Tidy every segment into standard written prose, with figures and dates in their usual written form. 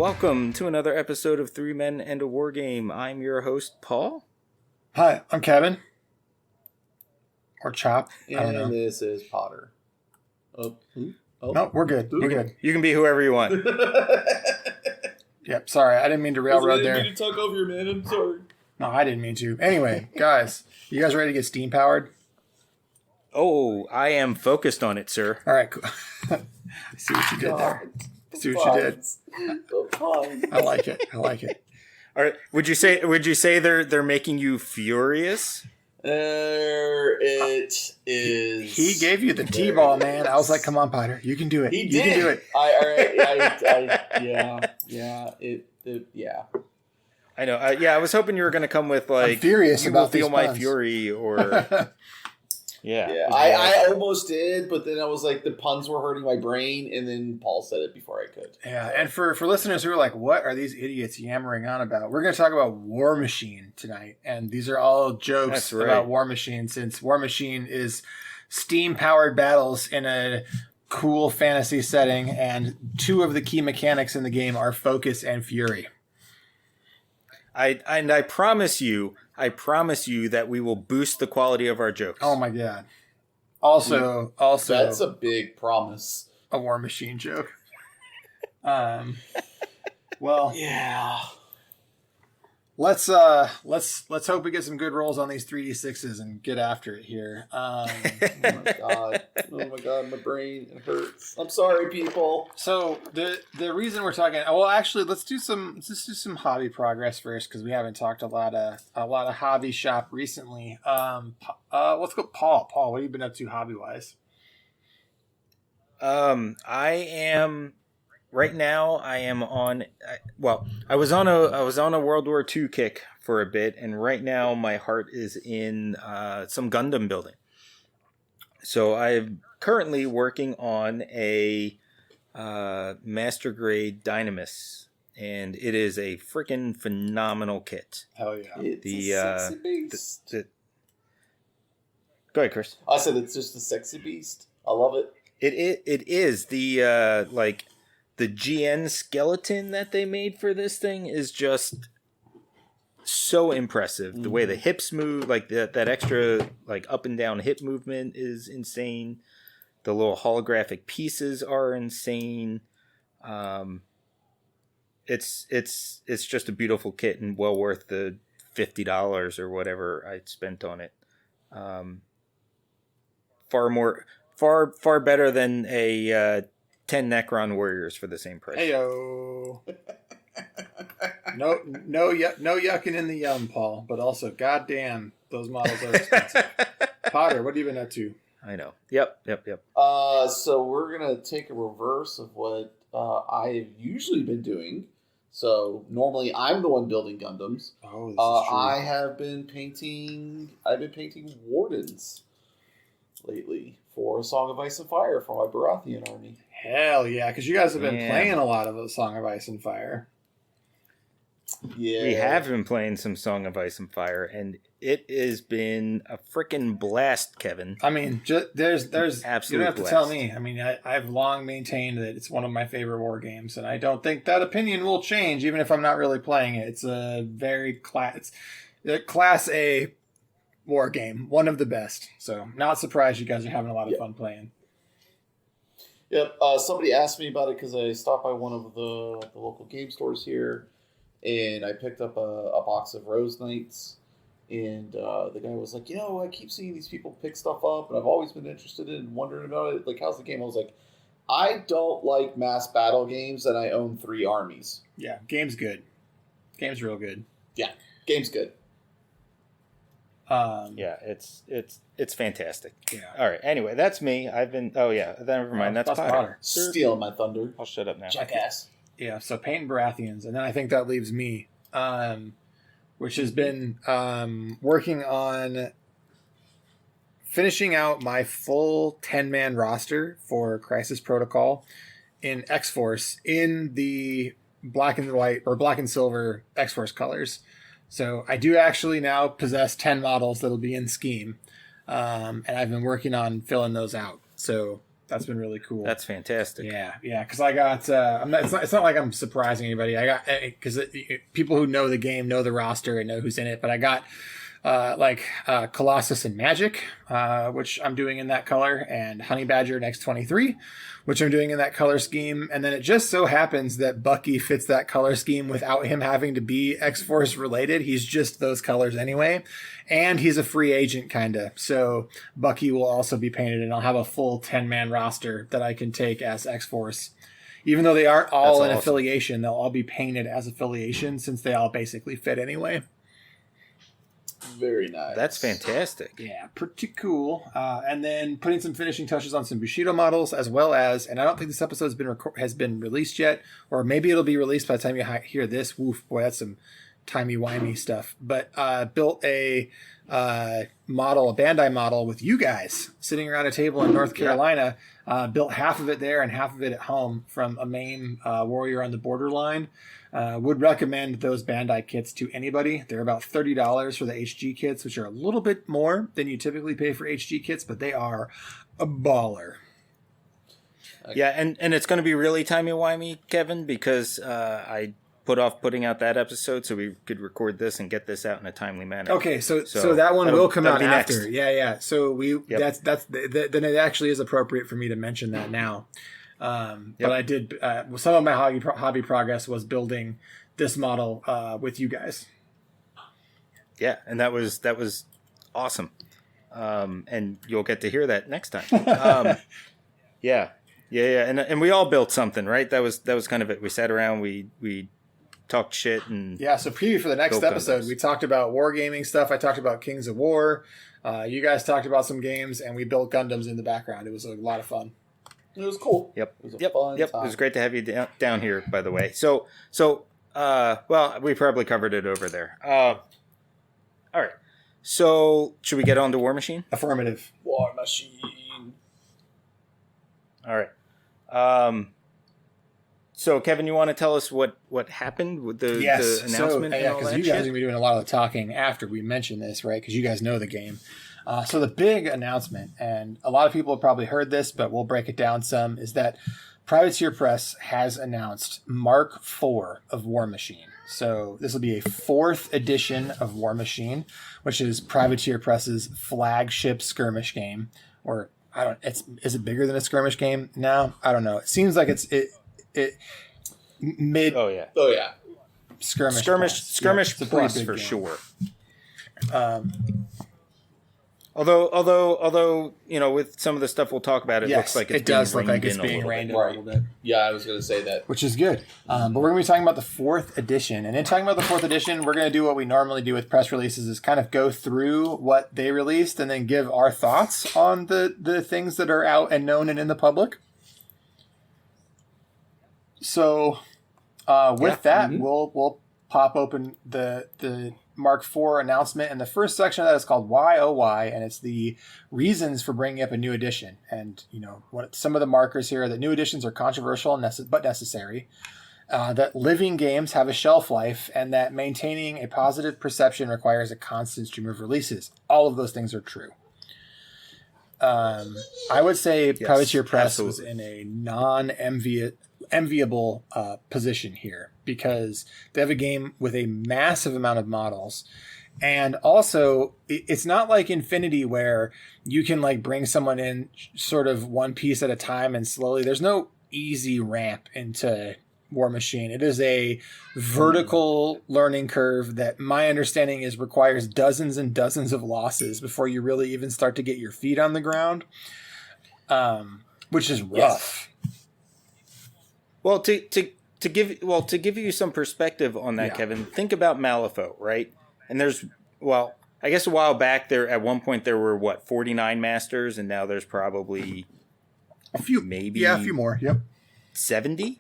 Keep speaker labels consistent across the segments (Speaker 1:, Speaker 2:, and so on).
Speaker 1: welcome to another episode of Three Men and a War Game. I'm your host, Paul.
Speaker 2: Hi, I'm Kevin. Or Chop. I don't know.
Speaker 3: And this is Potter.
Speaker 2: No, we're good. We're good.
Speaker 1: You can be whoever you want.
Speaker 2: Yep, sorry. I didn't mean to railroad there.
Speaker 3: I didn't mean to talk over your man. I'm sorry.
Speaker 2: No, I didn't mean to. Anyway, guys, you guys ready to get steam powered?
Speaker 1: Oh, I am focused on it, sir.
Speaker 2: All right, cool. I see what you did there. I see what you did. I like it. I like it.
Speaker 1: All right. Would you say they're making you furious?
Speaker 3: It is.
Speaker 2: He gave you the T-ball, man. I was like, "Come on, Potter, you can do it.
Speaker 3: He
Speaker 2: you
Speaker 3: did.
Speaker 2: can do it."
Speaker 3: Yeah.
Speaker 1: I know. I was hoping you were going to come with like,
Speaker 2: I'm furious
Speaker 1: you
Speaker 2: about
Speaker 1: will feel
Speaker 2: these
Speaker 1: my
Speaker 2: puns.
Speaker 1: fury, or yeah.
Speaker 3: I almost did, but then I was like, the puns were hurting my brain, and then Paul said it before I could.
Speaker 2: Yeah, and for listeners who are like, what are these idiots yammering on about? We're going to talk about Warmachine tonight, and these are all jokes about Warmachine, since Warmachine is steam-powered battles in a cool fantasy setting, and two of the key mechanics in the game are focus and fury.
Speaker 1: I promise you that we will boost the quality of our jokes.
Speaker 2: Oh my god! Also,
Speaker 3: that's a big promise.
Speaker 2: A Warmachine joke. Well,
Speaker 3: yeah.
Speaker 2: Let's hope we get some good rolls on these 3d6s and get after it here.
Speaker 3: Oh my god, my brain, it hurts. I'm sorry, people.
Speaker 2: So the reason we're talking, well, actually, let's do some hobby progress first, because we haven't talked a lot of hobby shop recently. Let's go, Paul. Paul, what have you been up to hobby wise?
Speaker 1: Right now, I am on. I was on a World War II kick for a bit, and right now my heart is in some Gundam building. So I'm currently working on a Master Grade Dynamis, and it is a freaking phenomenal kit.
Speaker 2: Hell yeah!
Speaker 3: It's a sexy beast.
Speaker 1: Go ahead, Chris.
Speaker 3: I said it's just a sexy beast. I love it.
Speaker 1: It is the the GN skeleton that they made for this thing is just so impressive. The way the hips move, like that extra like up and down hip movement is insane. The little holographic pieces are insane. It's just a beautiful kit and well worth the $50 or whatever I spent on it. Far better than a 10 Necron warriors for the same price.
Speaker 2: Heyo. No yucking in the yum, Paul. But also, goddamn, those models are expensive. Potter, what have you been up to?
Speaker 1: I know. Yep.
Speaker 3: So we're gonna take a reverse of what I've usually been doing. So normally I'm the one building Gundams.
Speaker 2: Oh, this is true.
Speaker 3: I have been painting. I've been painting Wardens lately for A Song of Ice and Fire for my Baratheon army.
Speaker 2: Hell yeah, because you guys have been playing a lot of A Song of Ice and Fire.
Speaker 3: Yeah,
Speaker 1: we have been playing some Song of Ice and Fire, and it has been a freaking blast, Kevin.
Speaker 2: I mean, there's
Speaker 1: absolute.
Speaker 2: You don't have to
Speaker 1: blast.
Speaker 2: tell me. I mean, I've long maintained that it's one of my favorite war games, and I don't think that opinion will change, even if I'm not really playing it. It's a very class A war game, one of the best. So, not surprised you guys are having a lot of fun playing.
Speaker 3: Yep. Somebody asked me about it because I stopped by one of the local game stores here, and I picked up a box of Rose Knights. And the guy was like, I keep seeing these people pick stuff up, and I've always been interested in wondering about it. Like, how's the game? I was like, I don't like mass battle games, and I own 3 armies.
Speaker 2: Yeah, game's good. Game's real good.
Speaker 3: Yeah, game's good.
Speaker 1: Yeah, it's fantastic.
Speaker 2: Yeah.
Speaker 1: All right. Anyway, that's me. I've been. Oh yeah. Never mind. That's Potter.
Speaker 3: Stealing my thunder.
Speaker 1: I'll shut up now.
Speaker 3: Jackass.
Speaker 2: Yeah. So painting Baratheons, and then I think that leaves me, which has been working on finishing out my full 10-man roster for Crisis Protocol in X-Force in the black and white or black and silver X-Force colors. So I do actually now possess 10 models that'll be in Scheme, and I've been working on filling those out. So That's been really cool.
Speaker 1: That's fantastic.
Speaker 2: Yeah, because I got. It's not like I'm surprising anybody. I got because people who know the game know the roster and know who's in it. But I got Colossus and Magic, which I'm doing in that color, and Honey Badger and X-23, which I'm doing in that color scheme. And then it just so happens that Bucky fits that color scheme without him having to be X-Force related. He's just those colors anyway. And he's a free agent, kind of. So Bucky will also be painted, and I'll have a full 10-man roster that I can take as X-Force. Even though they aren't all in affiliation, they'll all be painted as affiliation since they all basically fit anyway.
Speaker 3: Very nice.
Speaker 1: That's fantastic.
Speaker 2: Yeah, pretty cool. And then putting some finishing touches on some Bushido models, as well as, and I don't think this episode has been released yet, or maybe it'll be released by the time you hear this. Woof, boy, that's some timey-wimey stuff. But built a model, a Bandai model with you guys sitting around a table in North Carolina. Built half of it there and half of it at home from a main warrior on the borderline. Would recommend those Bandai kits to anybody. They're about $30 for the HG kits, which are a little bit more than you typically pay for HG kits, but they are a baller.
Speaker 1: Yeah, and it's going to be really timey-wimey, Kevin, because I put off putting out that episode so we could record this and get this out in a timely manner.
Speaker 2: Okay, so that one will come out after.
Speaker 1: Next.
Speaker 2: Yeah. So then it actually is appropriate for me to mention that now. But I did some of my hobby progress was building this model with you guys.
Speaker 1: Yeah, and that was awesome. And you'll get to hear that next time. Yeah, and we all built something, right? That was kind of it. We sat around, we talked shit, and
Speaker 2: so preview for the next episode. We talked about wargaming stuff. I talked about Kings of War. You guys talked about some games, and we built Gundams in the background. It was a lot of fun.
Speaker 3: It was cool.
Speaker 1: Yep.
Speaker 3: It was a fun time.
Speaker 1: It was great to have you down here, by the way. So, well, we probably covered it over there. All right. So, should we get on to Warmachine?
Speaker 2: Affirmative.
Speaker 3: Warmachine.
Speaker 1: All right. So, Kevin, you want to tell us what happened with the announcement?
Speaker 2: Yeah, because you guys are going to be doing a lot of the talking after we mention this, right? Because you guys know the game. So the big announcement, and a lot of people have probably heard this, but we'll break it down some, is that Privateer Press has announced Mark IV of Warmachine. So this will be a 4th edition of Warmachine, which is Privateer Press's flagship skirmish game. Or is it bigger than a skirmish game now? I don't know. It seems like it's mid.
Speaker 3: Oh yeah.
Speaker 1: Skirmish plus for sure. Although with some of the stuff we'll talk about, it looks like it's being reined in a little bit.
Speaker 3: Yeah, I was going to say that,
Speaker 2: which is good. But we're going to be talking about the 4th edition, and in talking about the 4th edition, we're going to do what we normally do with press releases: is kind of go through what they released and then give our thoughts on the things that are out and known and in the public. So, that, we'll pop open the Mark IV announcement, and the first section of that is called Why Oh Why, and it's the reasons for bringing up a new edition. And what some of the markers here are that new editions are controversial but necessary, that living games have a shelf life, and that maintaining a positive perception requires a constant stream of releases. All of those things are true. I would say Privateer Press was in a enviable position here, because they have a game with a massive amount of models, and also it's not like Infinity where you can bring someone in sort of one piece at a time and slowly. There's no easy ramp into Warmachine. It is a vertical learning curve that my understanding is requires dozens and dozens of losses before you really even start to get your feet on the ground, which is rough.
Speaker 1: Well, to give you some perspective on that, Kevin, think about Malifaux, right? And I guess a while back at one point there were 49 masters, and now there's probably
Speaker 2: a few more. Yep.
Speaker 1: 70?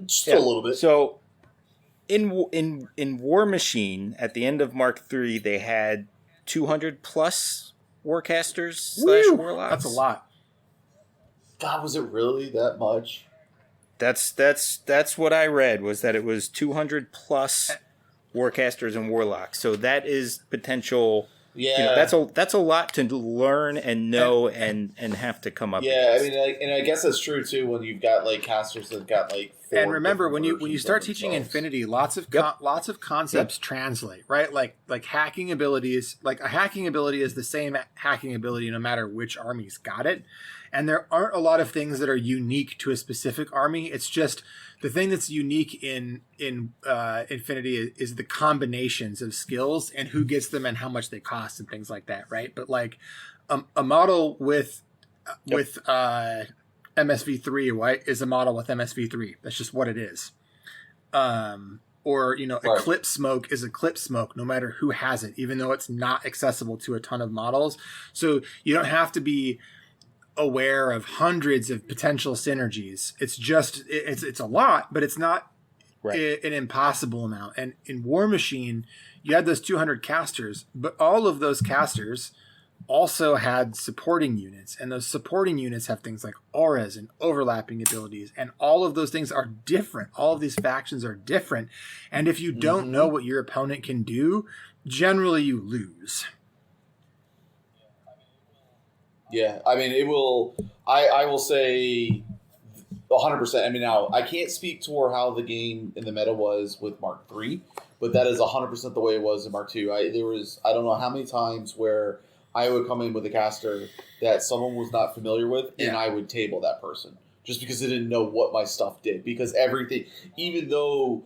Speaker 3: Still a little bit.
Speaker 1: So in Warmachine at the end of Mark III, they had 200 plus warcasters / warlocks.
Speaker 2: That's a lot.
Speaker 3: God, was it really that much?
Speaker 1: That's what I read, was that it was 200 plus warcasters and warlocks. So that is potential
Speaker 3: Yeah,
Speaker 1: that's a lot to learn and know and have to come up.
Speaker 3: Yeah,
Speaker 1: against.
Speaker 3: I mean, and I guess that's true too. When you've got like casters that got like.
Speaker 2: And remember, when you start teaching Infinity, lots of concepts translate, right? Like hacking abilities, like a hacking ability is the same hacking ability no matter which army's got it. And there aren't a lot of things that are unique to a specific army. It's just the thing that's unique in Infinity is the combinations of skills and who gets them and how much they cost and things like that, right? But like a model with MSV3, right, is a model with MSV3. That's just what it is. Or, Eclipse Smoke is Eclipse Smoke, no matter who has it, even though it's not accessible to a ton of models. So you don't have to be aware of hundreds of potential synergies. It's just, it's a lot, but it's not an impossible amount. And in Warmachine, you had those 200 casters, but all of those casters also had supporting units, and those supporting units have things like auras and overlapping abilities, and all of those things are different. All of these factions are different, and if you don't know what your opponent can do, generally you lose.
Speaker 3: Yeah, I mean, it will. I will say 100%. I mean, now I can't speak toward how the game in the meta was with Mark III, but that is 100% the way it was in Mark II. I don't know how many times where I would come in with a caster that someone was not familiar with, and I would table that person just because they didn't know what my stuff did. Because everything, even though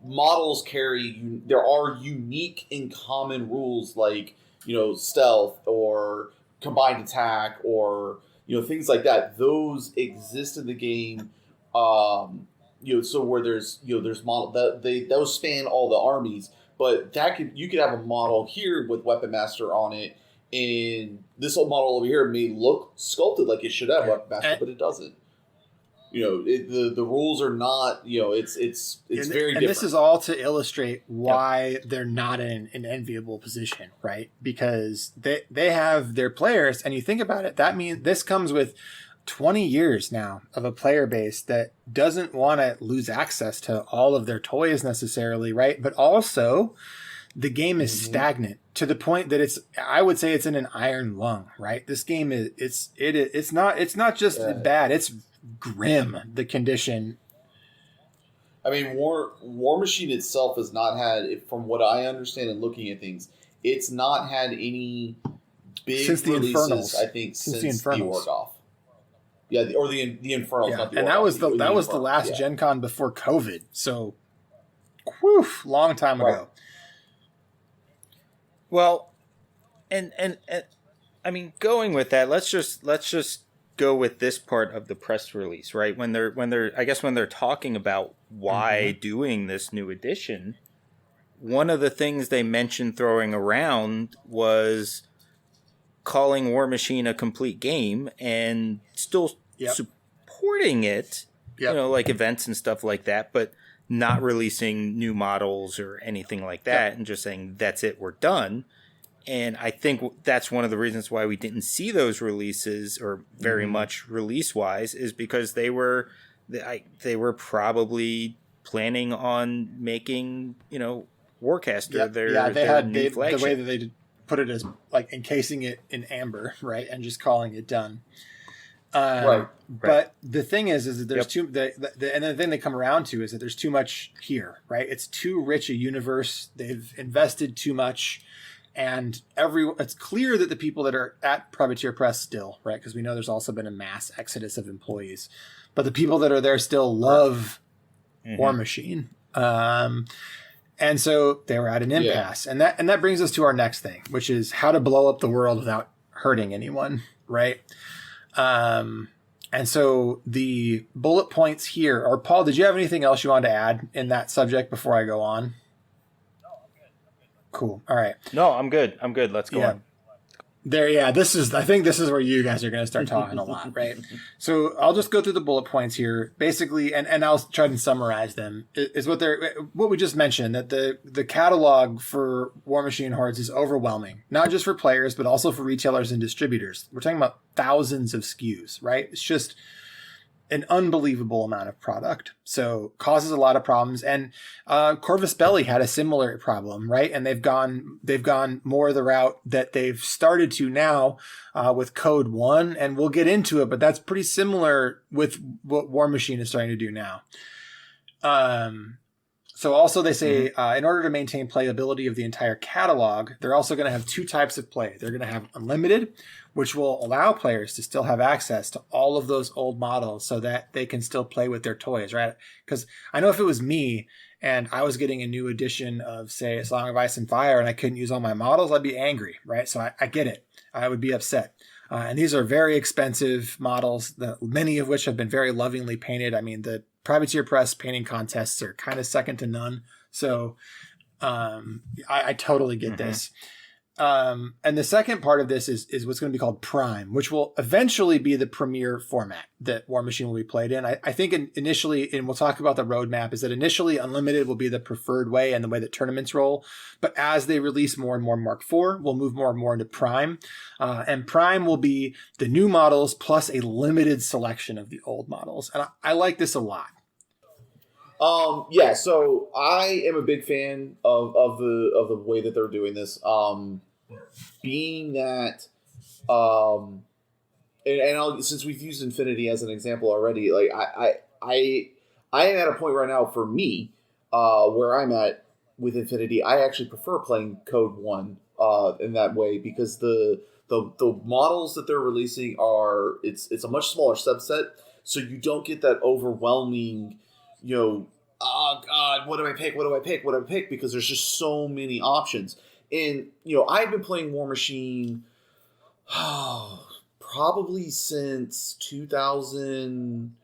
Speaker 3: models there are unique and common rules like, stealth or combined attack or, things like that. Those exist in the game, so where there's model those span all the armies, but you could have a model here with Weapon Master on it. And this whole model over here may look sculpted like it should have Weapon Master, but it doesn't. The rules are not. It's very different.
Speaker 2: And this is all to illustrate why they're not in an enviable position, right? Because they have their players, and you think about it, that means this comes with 20 years now of a player base that doesn't want to lose access to all of their toys necessarily, right? But also, the game is stagnant to the point that I would say it's in an iron lung, right? This game it's not just bad, it's grim, the condition.
Speaker 3: I mean, Warmachine itself has not had, from what I understand and looking at things, it's not had any big releases,
Speaker 2: Infernals.
Speaker 3: I think, since the Orgoth. Yeah, the Infernals, not the
Speaker 2: and
Speaker 3: Orgoth.
Speaker 2: that was the last Gen Con before COVID, so long time ago.
Speaker 1: Well, and I mean, going with that, let's just go with this part of the press release, right? When they're talking about why doing this new edition, one of the things they mentioned throwing around was calling Warmachine a complete game and still supporting it, like events and stuff like that, but not releasing new models or anything like that, and just saying, that's it, we're done. And I think that's one of the reasons why we didn't see those releases, or very much release-wise, is because they were probably planning on making, Warcaster their new flagship.
Speaker 2: The way that they put it is like encasing it in amber, right, and just calling it done. Right. But the thing is that there's and the thing they come around to is that there's too much here, right? It's too rich a universe. They've invested too much, and it's clear that the people that are at Privateer Press still, right? Because we know there's also been a mass exodus of employees, but the people that are there still love Warmachine. And so they were at an impasse, and that brings us to our next thing, which is how to blow up the world without hurting anyone, right? And so the bullet points here, or Paul, did you have anything else you wanted to add in that subject before I go on? No, I'm good. Cool. All right.
Speaker 1: No, I'm good. Let's go on.
Speaker 2: I think this is where you guys are going to start talking a lot, right? So I'll just go through the bullet points here, basically, and I'll try to summarize them. Is what we just mentioned, that the catalog for Warmachine Hordes is overwhelming, not just for players, but also for retailers and distributors. We're talking about thousands of SKUs, right? It's just, an unbelievable amount of product, so causes a lot of problems. And Corvus Belli had a similar problem, right? And they've gone more the route that they've started to now with Code 1, and we'll get into it, but that's pretty similar with what Warmachine is starting to do now. So also they say in order to maintain playability of the entire catalog, they're also going to have two types of play. They're going to have unlimited, which will allow players to still have access to all of those old models so that they can still play with their toys, right? Because I know if it was me and I was getting a new edition of, say, A Song of Ice and Fire and I couldn't use all my models, I'd be angry, right? So I get it. I would be upset. And these are very expensive models, many of which have been very lovingly painted. I mean, the Privateer Press painting contests are kind of second to none. So I totally get this. And the second part of this is what's going to be called Prime, which will eventually be the premier format that Warmachine will be played in. I think initially, and we'll talk about the roadmap, is that initially Unlimited will be the preferred way and the way that tournaments roll. But as they release more and more Mark IV, we'll move more and more into Prime. And Prime will be the new models plus a limited selection of the old models. And I like this a lot.
Speaker 3: Yeah, so I am a big fan of the way that they're doing this. Being that, since we've used Infinity as an example already, like I am at a point right now for me, where I'm at with Infinity. I actually prefer playing Code 1 in that way because the models that they're releasing it's a much smaller subset, so you don't get that overwhelming, oh God, what do I pick? Because there's just so many options. And, I've been playing Warmachine probably since 2000.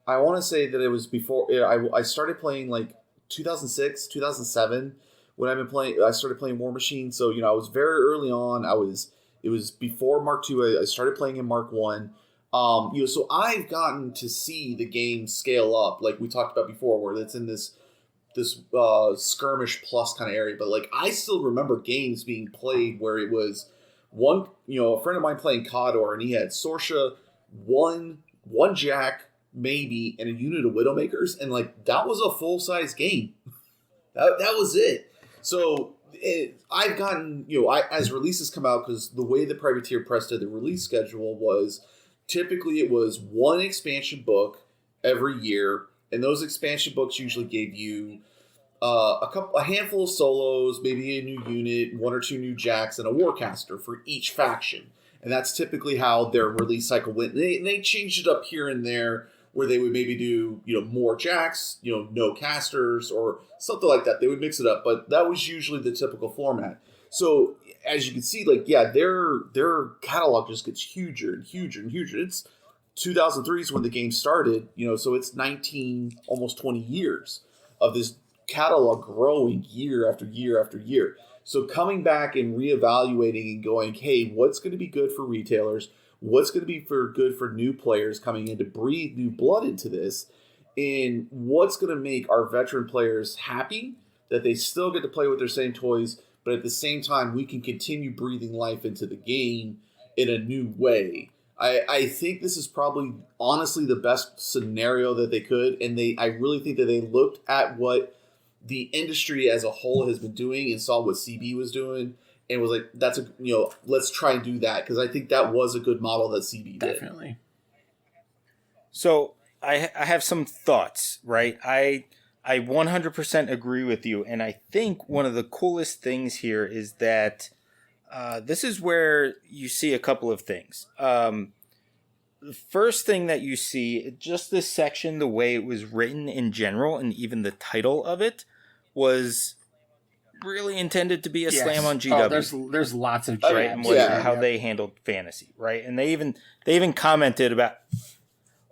Speaker 3: I want to say that it was before I started playing like 2006, 2007 when I started playing Warmachine. So, I was very early on. It was before Mark II. I started playing in Mark 1. So I've gotten to see the game scale up, like we talked about before, where it's in this skirmish plus kind of area. But like I still remember games being played where it was one, a friend of mine playing Cawdor, and he had Sorsha, one Jack maybe, and a unit of Widowmakers, and like that was a full size game. that was it. So I've gotten as releases come out, because the way the Privateer Press did the release schedule was. Typically, it was one expansion book every year, and those expansion books usually gave you a handful of solos, maybe a new unit, one or two new jacks, and a warcaster for each faction. And that's typically how their release cycle went. And they changed it up here and there, where they would maybe do more jacks, no casters, or something like that. They would mix it up, but that was usually the typical format. So as you can see, their catalog just gets huger and huger and huger. It's 2003 is when the game started, so it's 19, almost 20 years of this catalog growing year after year after year. So coming back and reevaluating and going, hey, what's going to be good for retailers? What's going to be good for new players coming in to breathe new blood into this? And what's going to make our veteran players happy that they still get to play with their same toys, but at the same time, we can continue breathing life into the game in a new way. I think this is probably, honestly, the best scenario that they could. And I really think that they looked at what the industry as a whole has been doing and saw what CB was doing and was like, let's try and do that. Because I think that was a good model that CB did.
Speaker 2: Definitely.
Speaker 1: So I have some thoughts, right? I 100% agree with you, and I think one of the coolest things here is that this is where you see a couple of things. The first thing that you see, just this section, the way it was written in general, and even the title of it, was really intended to be a slam on GW.
Speaker 2: Oh, there's lots of
Speaker 1: right, and how they handled fantasy, right? And they even commented about,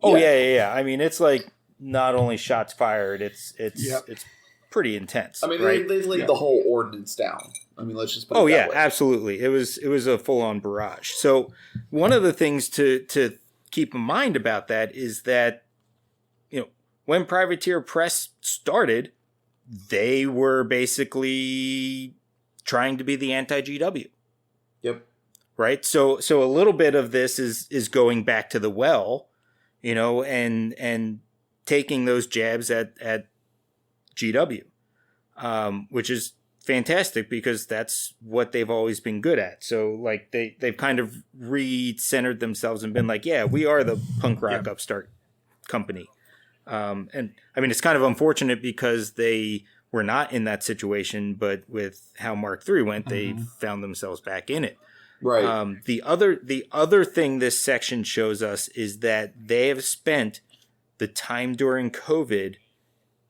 Speaker 1: yeah. I mean, it's like, not only shots fired, it's pretty intense.
Speaker 3: I mean,
Speaker 1: right?
Speaker 3: they laid the whole ordinance down. I mean, let's just put it that way.
Speaker 1: Oh yeah, absolutely. It was a full on barrage. So one of the things to keep in mind about that is that when Privateer Press started, they were basically trying to be the anti-GW.
Speaker 3: Yep.
Speaker 1: Right. So a little bit of this is going back to the well. and taking those jabs at GW, which is fantastic because that's what they've always been good at. So like they've kind of re-centered themselves and been like, yeah, we are the punk rock upstart company. And I mean, it's kind of unfortunate because they were not in that situation, but with how Mark III went, they found themselves back in it.
Speaker 3: Right.
Speaker 1: The other thing this section shows us is that they have spent the time during COVID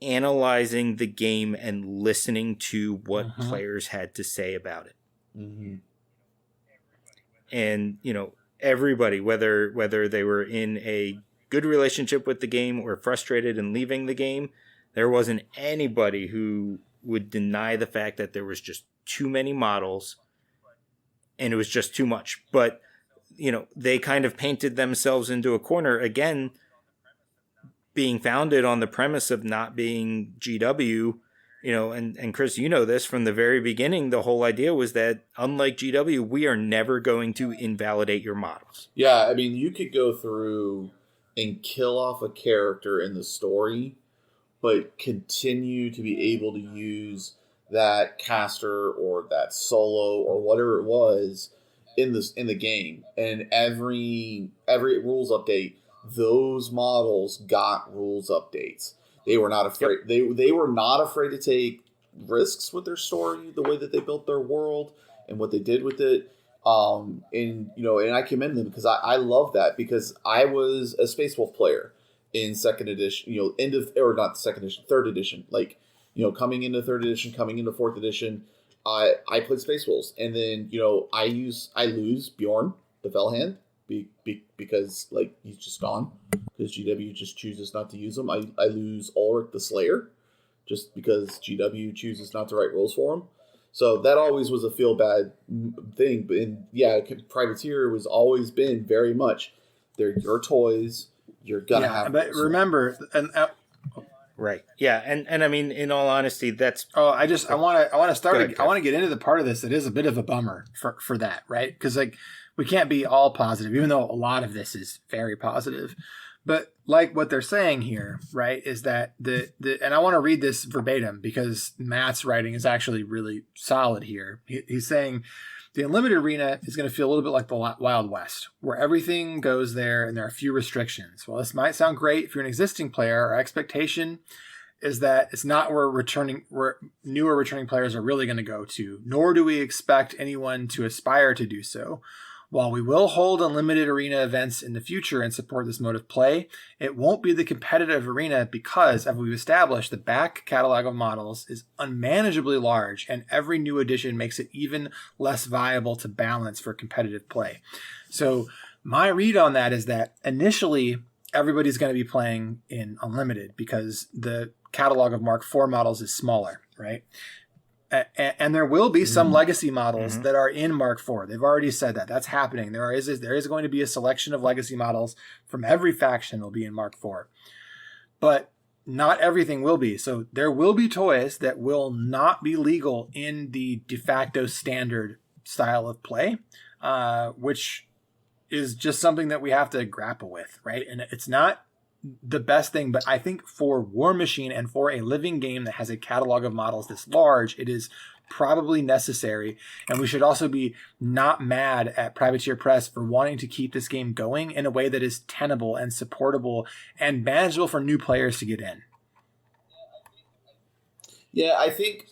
Speaker 1: analyzing the game and listening to what players had to say about it. And, everybody, whether they were in a good relationship with the game or frustrated and leaving the game, there wasn't anybody who would deny the fact that there was just too many models and it was just too much. But, they kind of painted themselves into a corner again, being founded on the premise of not being GW, and Chris, this from the very beginning. The whole idea was that unlike GW, we are never going to invalidate your models.
Speaker 3: Yeah, I mean, you could go through and kill off a character in the story, but continue to be able to use that caster or that solo or whatever it was in the game. And every rules update, those models got rules updates. They were not afraid. Yep. They were not afraid to take risks with their story, the way that they built their world and what they did with it. And I commend them because I love that, because I was a Space Wolf player in second edition, third edition, coming into third edition, coming into fourth edition. I played Space Wolves, and then I lose Bjorn the Fellhand because he's just gone, because GW just chooses not to use him. I lose Ulrich the Slayer just because GW chooses not to write rules for him. So that always was a feel bad thing. But Privateer was always been very much, they're your toys. You're gonna have.
Speaker 2: But remember,
Speaker 1: right? Yeah, and I mean, in all honesty, that's.
Speaker 2: Oh, I want to get into the part of this that is a bit of a bummer for that, right? Because we can't be all positive, even though a lot of this is very positive. But like what they're saying here, right, is that and I want to read this verbatim because Matt's writing is actually really solid here. He's saying the Unlimited Arena is going to feel a little bit like the Wild West, where everything goes there and there are few restrictions. Well, this might sound great if you're an existing player. Our expectation is that it's not where newer returning players are really going to go to, nor do we expect anyone to aspire to do so. While we will hold Unlimited Arena events in the future and support this mode of play, it won't be the competitive arena because, as we've established, the back catalog of models is unmanageably large, and every new edition makes it even less viable to balance for competitive play. So my read on that is that initially everybody's going to be playing in Unlimited because the catalog of Mark IV models is smaller, right? And there will be some legacy models that are in Mark IV. They've already said that. That's happening. There is going to be a selection of legacy models from every faction will be in Mark IV. But not everything will be. So there will be toys that will not be legal in the de facto standard style of play, which is just something that we have to grapple with, right? And it's not the best thing, but I think for Warmachine and for a living game that has a catalog of models this large, it is probably necessary. And we should also be not mad at Privateer Press for wanting to keep this game going in a way that is tenable and supportable and manageable for new players to get in.
Speaker 3: Yeah, I think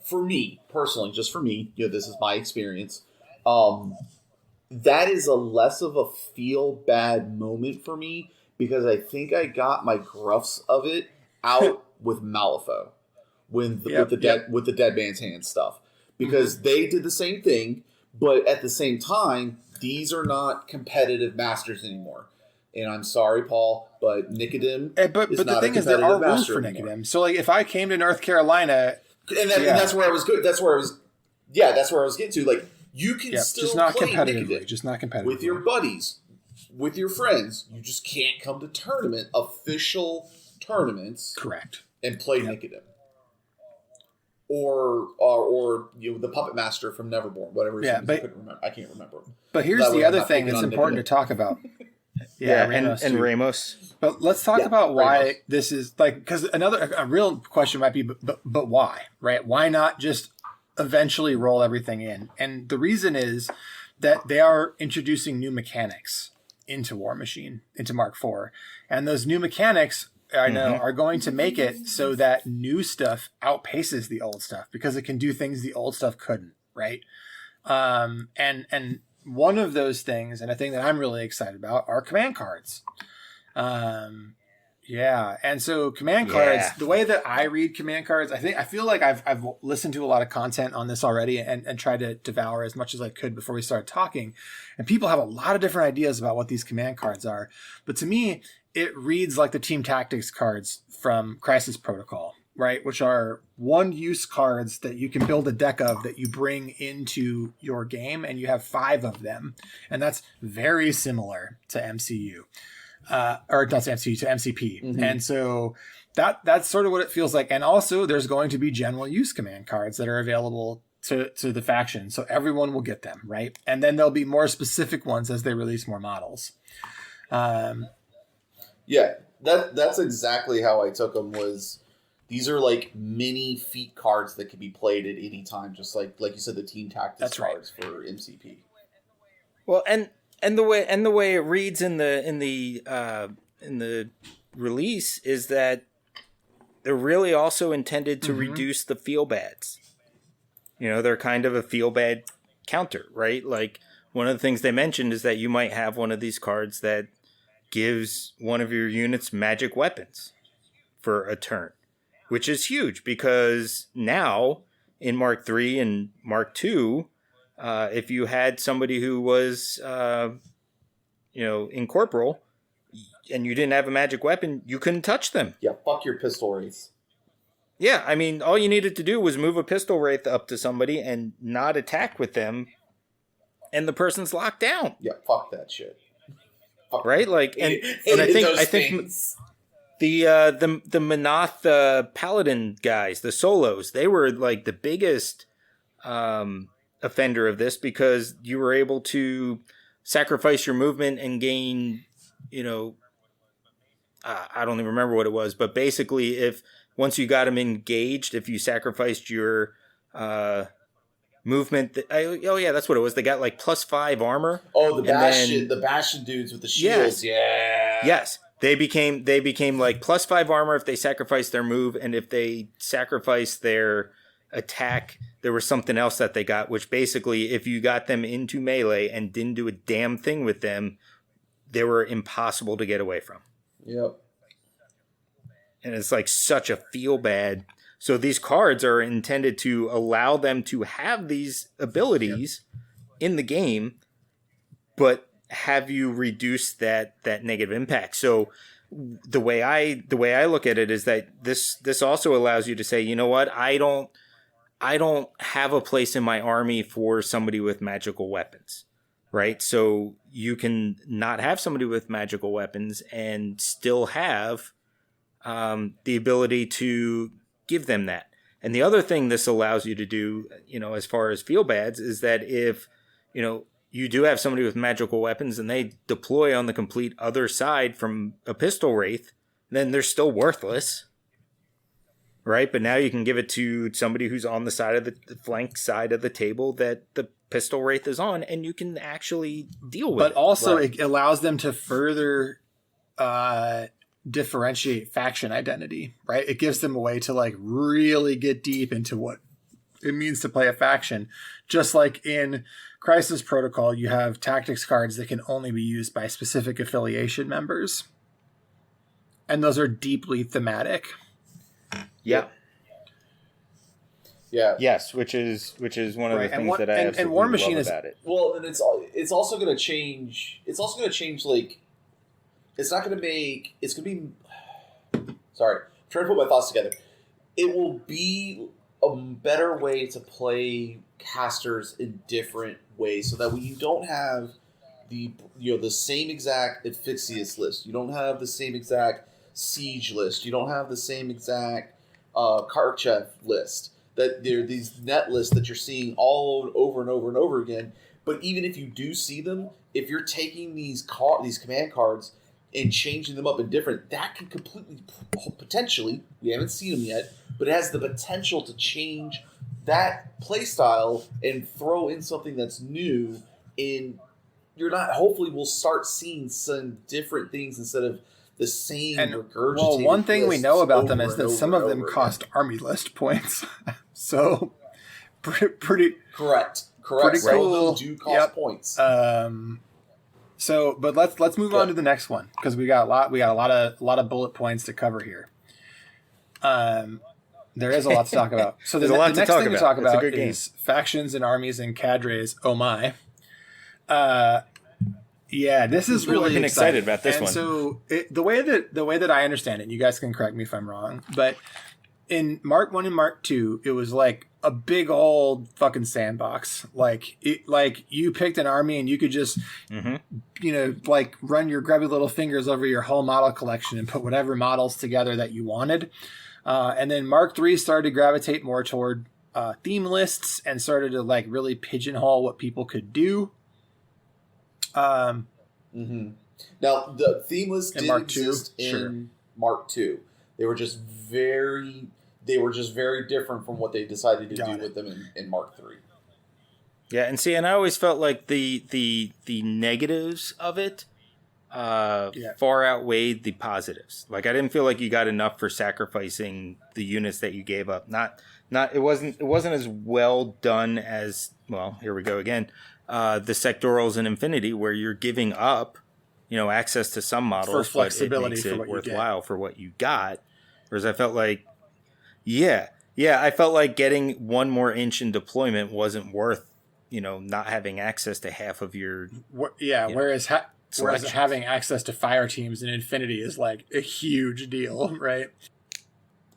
Speaker 3: for me personally, just for me, this is my experience. That is a less of a feel bad moment for me, because I think I got my gruffs of it out with Malifaux with the Dead Man's Hand stuff, because they did the same thing, but at the same time, these are not competitive masters anymore. And I'm sorry, Paul, but Nicodem is not a competitive master anymore. But the thing is, there are rules for Nicodem.
Speaker 2: So, if I came to North Carolina,
Speaker 3: and that's where I was good. That's where I was getting to. You can still
Speaker 2: just not
Speaker 3: play
Speaker 2: competitively,
Speaker 3: Nicodem,
Speaker 2: just not competitively
Speaker 3: with your buddies. With your friends, you just can't come to official tournaments,
Speaker 2: correct,
Speaker 3: and play Nicodem, or the Puppet Master from Neverborn, whatever. I can't remember.
Speaker 2: But here's the other thing that's important to talk about.
Speaker 1: Yeah, and Ramos.
Speaker 2: But let's talk about why Ramos. This is like, because a real question might be, but why, right? Why not just eventually roll everything in? And the reason is that they are introducing new mechanics into Warmachine, into Mark IV. And those new mechanics, I know, are going to make it so that new stuff outpaces the old stuff because it can do things the old stuff couldn't, right? And one of those things, and a thing that I'm really excited about, are command cards. Yeah. And so command cards, the way that I read command cards, I feel like I've listened to a lot of content on this already and tried to devour as much as I could before we started talking. And people have a lot of different ideas about what these command cards are. But to me, it reads like the team tactics cards from Crisis Protocol, right? Which are one-use cards that you can build a deck of that you bring into your game, and you have 5 of them. And that's very similar to MCU. Or not to MCU, to MCP. Mm-hmm. And so that's sort of what it feels like. And also there's going to be general use command cards that are available to the faction. So everyone will get them, right? And then there'll be more specific ones as they release more models.
Speaker 3: Yeah, that's exactly how I took them. Was these are like mini feat cards that can be played at any time, just like you said, the team tactics cards for MCP.
Speaker 1: Well, and the way it reads in the release is that they're really also intended to reduce the feel bads. You know, they're kind of a feel bad counter, right? Like one of the things they mentioned is that you might have one of these cards that gives one of your units magic weapons for a turn, which is huge because now in Mark III and Mark II, if you had somebody who was, in corporal and you didn't have a magic weapon, you couldn't touch them.
Speaker 3: Yeah, fuck your pistol wraiths.
Speaker 1: Yeah, I mean, all you needed to do was move a pistol wraith up to somebody and not attack with them, and the person's locked down.
Speaker 3: Yeah, fuck that shit.
Speaker 1: Right? Like, and I think the Manath Paladin guys, the solos, they were like the biggest offender of this because you were able to sacrifice your movement and gain, I don't even remember what it was, but basically if once you got them engaged, if you sacrificed your movement, that's what it was. They got like +5 armor.
Speaker 3: Oh, the Bastion dudes with the shields. Yeah.
Speaker 1: Yes. They became like +5 armor if they sacrificed their move, and if they sacrificed their attack, there was something else that they got, which basically if you got them into melee and didn't do a damn thing with them, they were impossible to get away from.
Speaker 3: Yep.
Speaker 1: And it's like such a feel bad. So these cards are intended to allow them to have these abilities in the game, but have you reduce that negative impact. So the way I look at it is that this also allows you to say, you know what, I don't have a place in my army for somebody with magical weapons, right? So you can not have somebody with magical weapons and still have the ability to give them that. And the other thing this allows you to do, as far as feel bads, is that if, you do have somebody with magical weapons and they deploy on the complete other side from a pistol wraith, then they're still worthless, right? But now you can give it to somebody who's on the side of the flank side of the table that the pistol wraith is on, and you can actually deal with it.
Speaker 2: But also it allows them to further differentiate faction identity, right? It gives them a way to like really get deep into what it means to play a faction. Just like in Crisis Protocol, you have tactics cards that can only be used by specific affiliation members. And those are deeply thematic.
Speaker 1: Yeah.
Speaker 3: Yeah.
Speaker 1: Yes, which is one of the things that I absolutely love about it.
Speaker 3: Well, and it's also going to change. It's also going to change. Like, it's not going to make. It's going to be. Sorry, I'm trying to put my thoughts together. It will be a better way to play casters in different ways, so that when you don't have the same exact Asphyxious list, you don't have the same exact Siege list, you don't have the same exact Karchev list. That there are these net lists that you're seeing all over and over and over again. But even if you do see them, if you're taking these command cards and changing them up in different, that can completely, potentially, we haven't seen them yet, but it has the potential to change that playstyle and throw in something that's new. Hopefully we'll start seeing some different things instead of the same regurgitated.
Speaker 2: Well, one thing we know about them is that some of them cost army list points. So pretty
Speaker 3: correct.
Speaker 2: Pretty
Speaker 3: Some
Speaker 2: cool.
Speaker 3: of them do cost points.
Speaker 2: But let's move on to the next one because we got a lot of bullet points to cover here. There is a lot to talk about. So the next thing to talk about is factions and armies and cadres. Oh my. Yeah, this is really
Speaker 1: excited about this one.
Speaker 2: So the way that I understand it, and you guys can correct me if I'm wrong, but in Mark 1 and Mark 2, it was like a big old fucking sandbox. Like you picked an army and you could just like run your grubby little fingers over your whole model collection and put whatever models together that you wanted. And then Mark 3 started to gravitate more toward theme lists and started to like really pigeonhole what people could do.
Speaker 3: Now the theme list didn't exist in Mark 2. They were just very different from what they decided to do with them in Mark 3.
Speaker 1: Yeah, and I always felt like the negatives of it far outweighed the positives. Like I didn't feel like you got enough for sacrificing the units that you gave up. It wasn't as well done as, well, here we go again. The sectorals in Infinity, where you're giving up, access to some models,
Speaker 2: for flexibility,
Speaker 1: but it makes
Speaker 2: for
Speaker 1: it
Speaker 2: what
Speaker 1: worthwhile for what you got. Whereas I felt like, I felt like getting one more inch in deployment wasn't worth, not having access to half of your.
Speaker 2: Whereas having access to fire teams in Infinity is like a huge deal, right?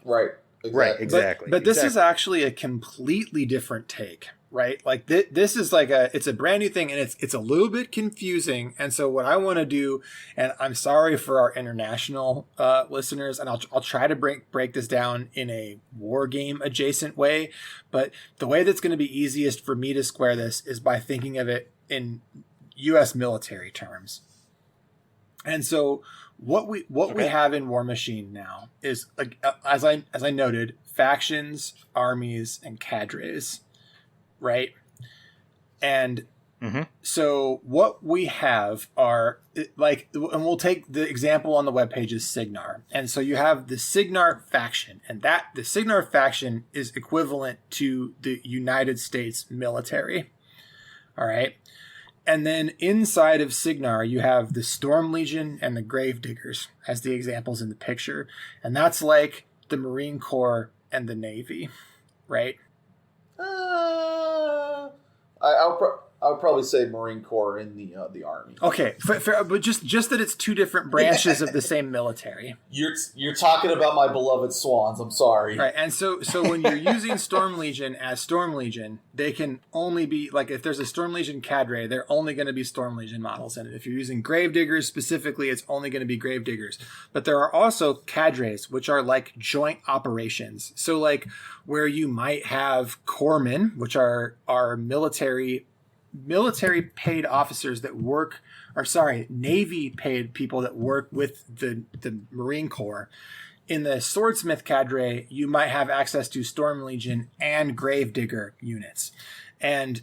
Speaker 3: Right. Exactly.
Speaker 1: Right. Exactly.
Speaker 2: But this is actually a completely different take. Right? Like this is like it's a brand new thing and it's a little bit confusing. And so what I want to do, and I'm sorry for our international listeners, and I'll try to break this down in a war game adjacent way. But the way that's going to be easiest for me to square this is by thinking of it in U.S. military terms. And so what we have in Warmachine now is, as I noted, factions, armies, and cadres. Right. And so what we have are like, and we'll take the example on the webpage is Signar. And so you have the Signar faction, and the Signar faction is equivalent to the United States military. All right. And then inside of Signar, you have the Storm Legion and the Gravediggers as the examples in the picture. And that's like the Marine Corps and the Navy. Right.
Speaker 3: I would probably say Marine Corps in the Army.
Speaker 2: Okay, fair, but just that it's two different branches of the same military.
Speaker 3: You're talking about my beloved Swans. I'm sorry.
Speaker 2: Right, and so when you're using Storm Legion as Storm Legion, they can only be, like, if there's a Storm Legion cadre, they're only going to be Storm Legion models in it. If you're using Gravediggers specifically, it's only going to be Gravediggers. But there are also cadres, which are like joint operations. So like where you might have corpsmen, which are military paid officers that work, or sorry, Navy paid people that work with the Marine Corps. In the Swordsmith cadre, you might have access to Storm Legion and Gravedigger units. And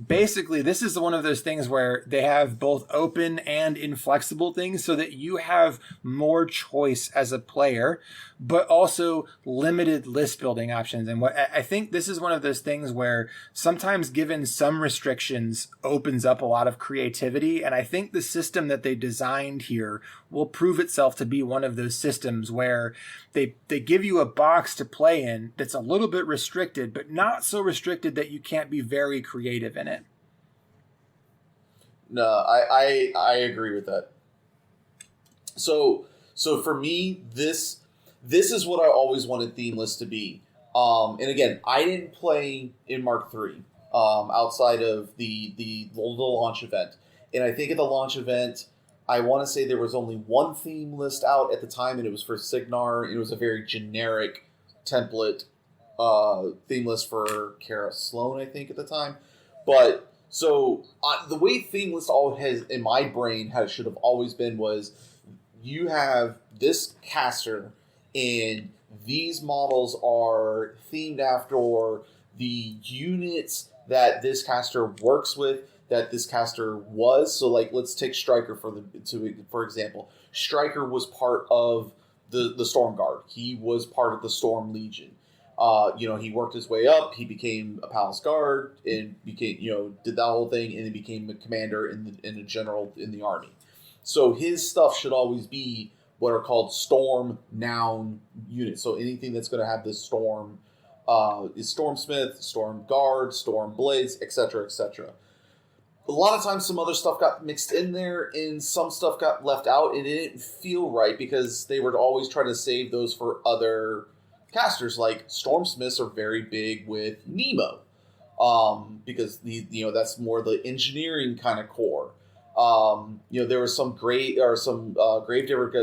Speaker 2: basically, this is one of those things where they have both open and inflexible things so that you have more choice as a player, but also limited list building options. And what I think this is one of those things where sometimes given some restrictions opens up a lot of creativity. And I think the system that they designed here will prove itself to be one of those systems where they give you a box to play in that's a little bit restricted, but not so restricted that you can't be very creative in it.
Speaker 3: No, I agree with that. So for me, this is what I always wanted theme lists to be. And again, I didn't play in Mark III outside of the launch event. And I think at the launch event, I want to say there was only one theme list out at the time, and it was for Signar. It was a very generic template theme list for Kara Sloan, I think, at the time. But So the way theme list all has in my brain how it should have always been was you have this caster and these models are themed after the units that this caster works with, that this caster was. So like let's take Stryker for example. Stryker was part of the Storm Guard. He was part of the Storm Legion. He worked his way up. He became a Palace Guard and became, did that whole thing, and then became a commander in a general in the army. So his stuff should always be what are called Storm noun units. So anything that's going to have this Storm is Stormsmith, Storm Guard, Storm Blades, etc., etc. A lot of times some other stuff got mixed in there and some stuff got left out, and it didn't feel right because they were always trying to save those for other casters. Like Stormsmiths are very big with Nemo, because that's more the engineering kind of core. There was some Gravedigger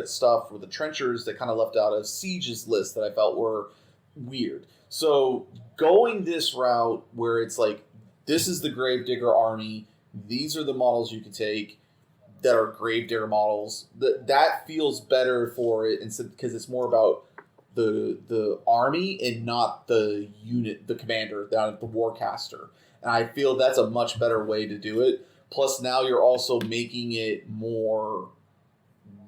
Speaker 3: stuff with the Trenchers that kind of left out of Siege's list that I felt were weird. So going this route where it's like, this is the Gravedigger army, these are the models you can take that are Gravedigger models, that feels better for it, instead, because it's more about the army and not the unit, the commander, the Warcaster. And I feel that's a much better way to do it. Plus now you're also making it more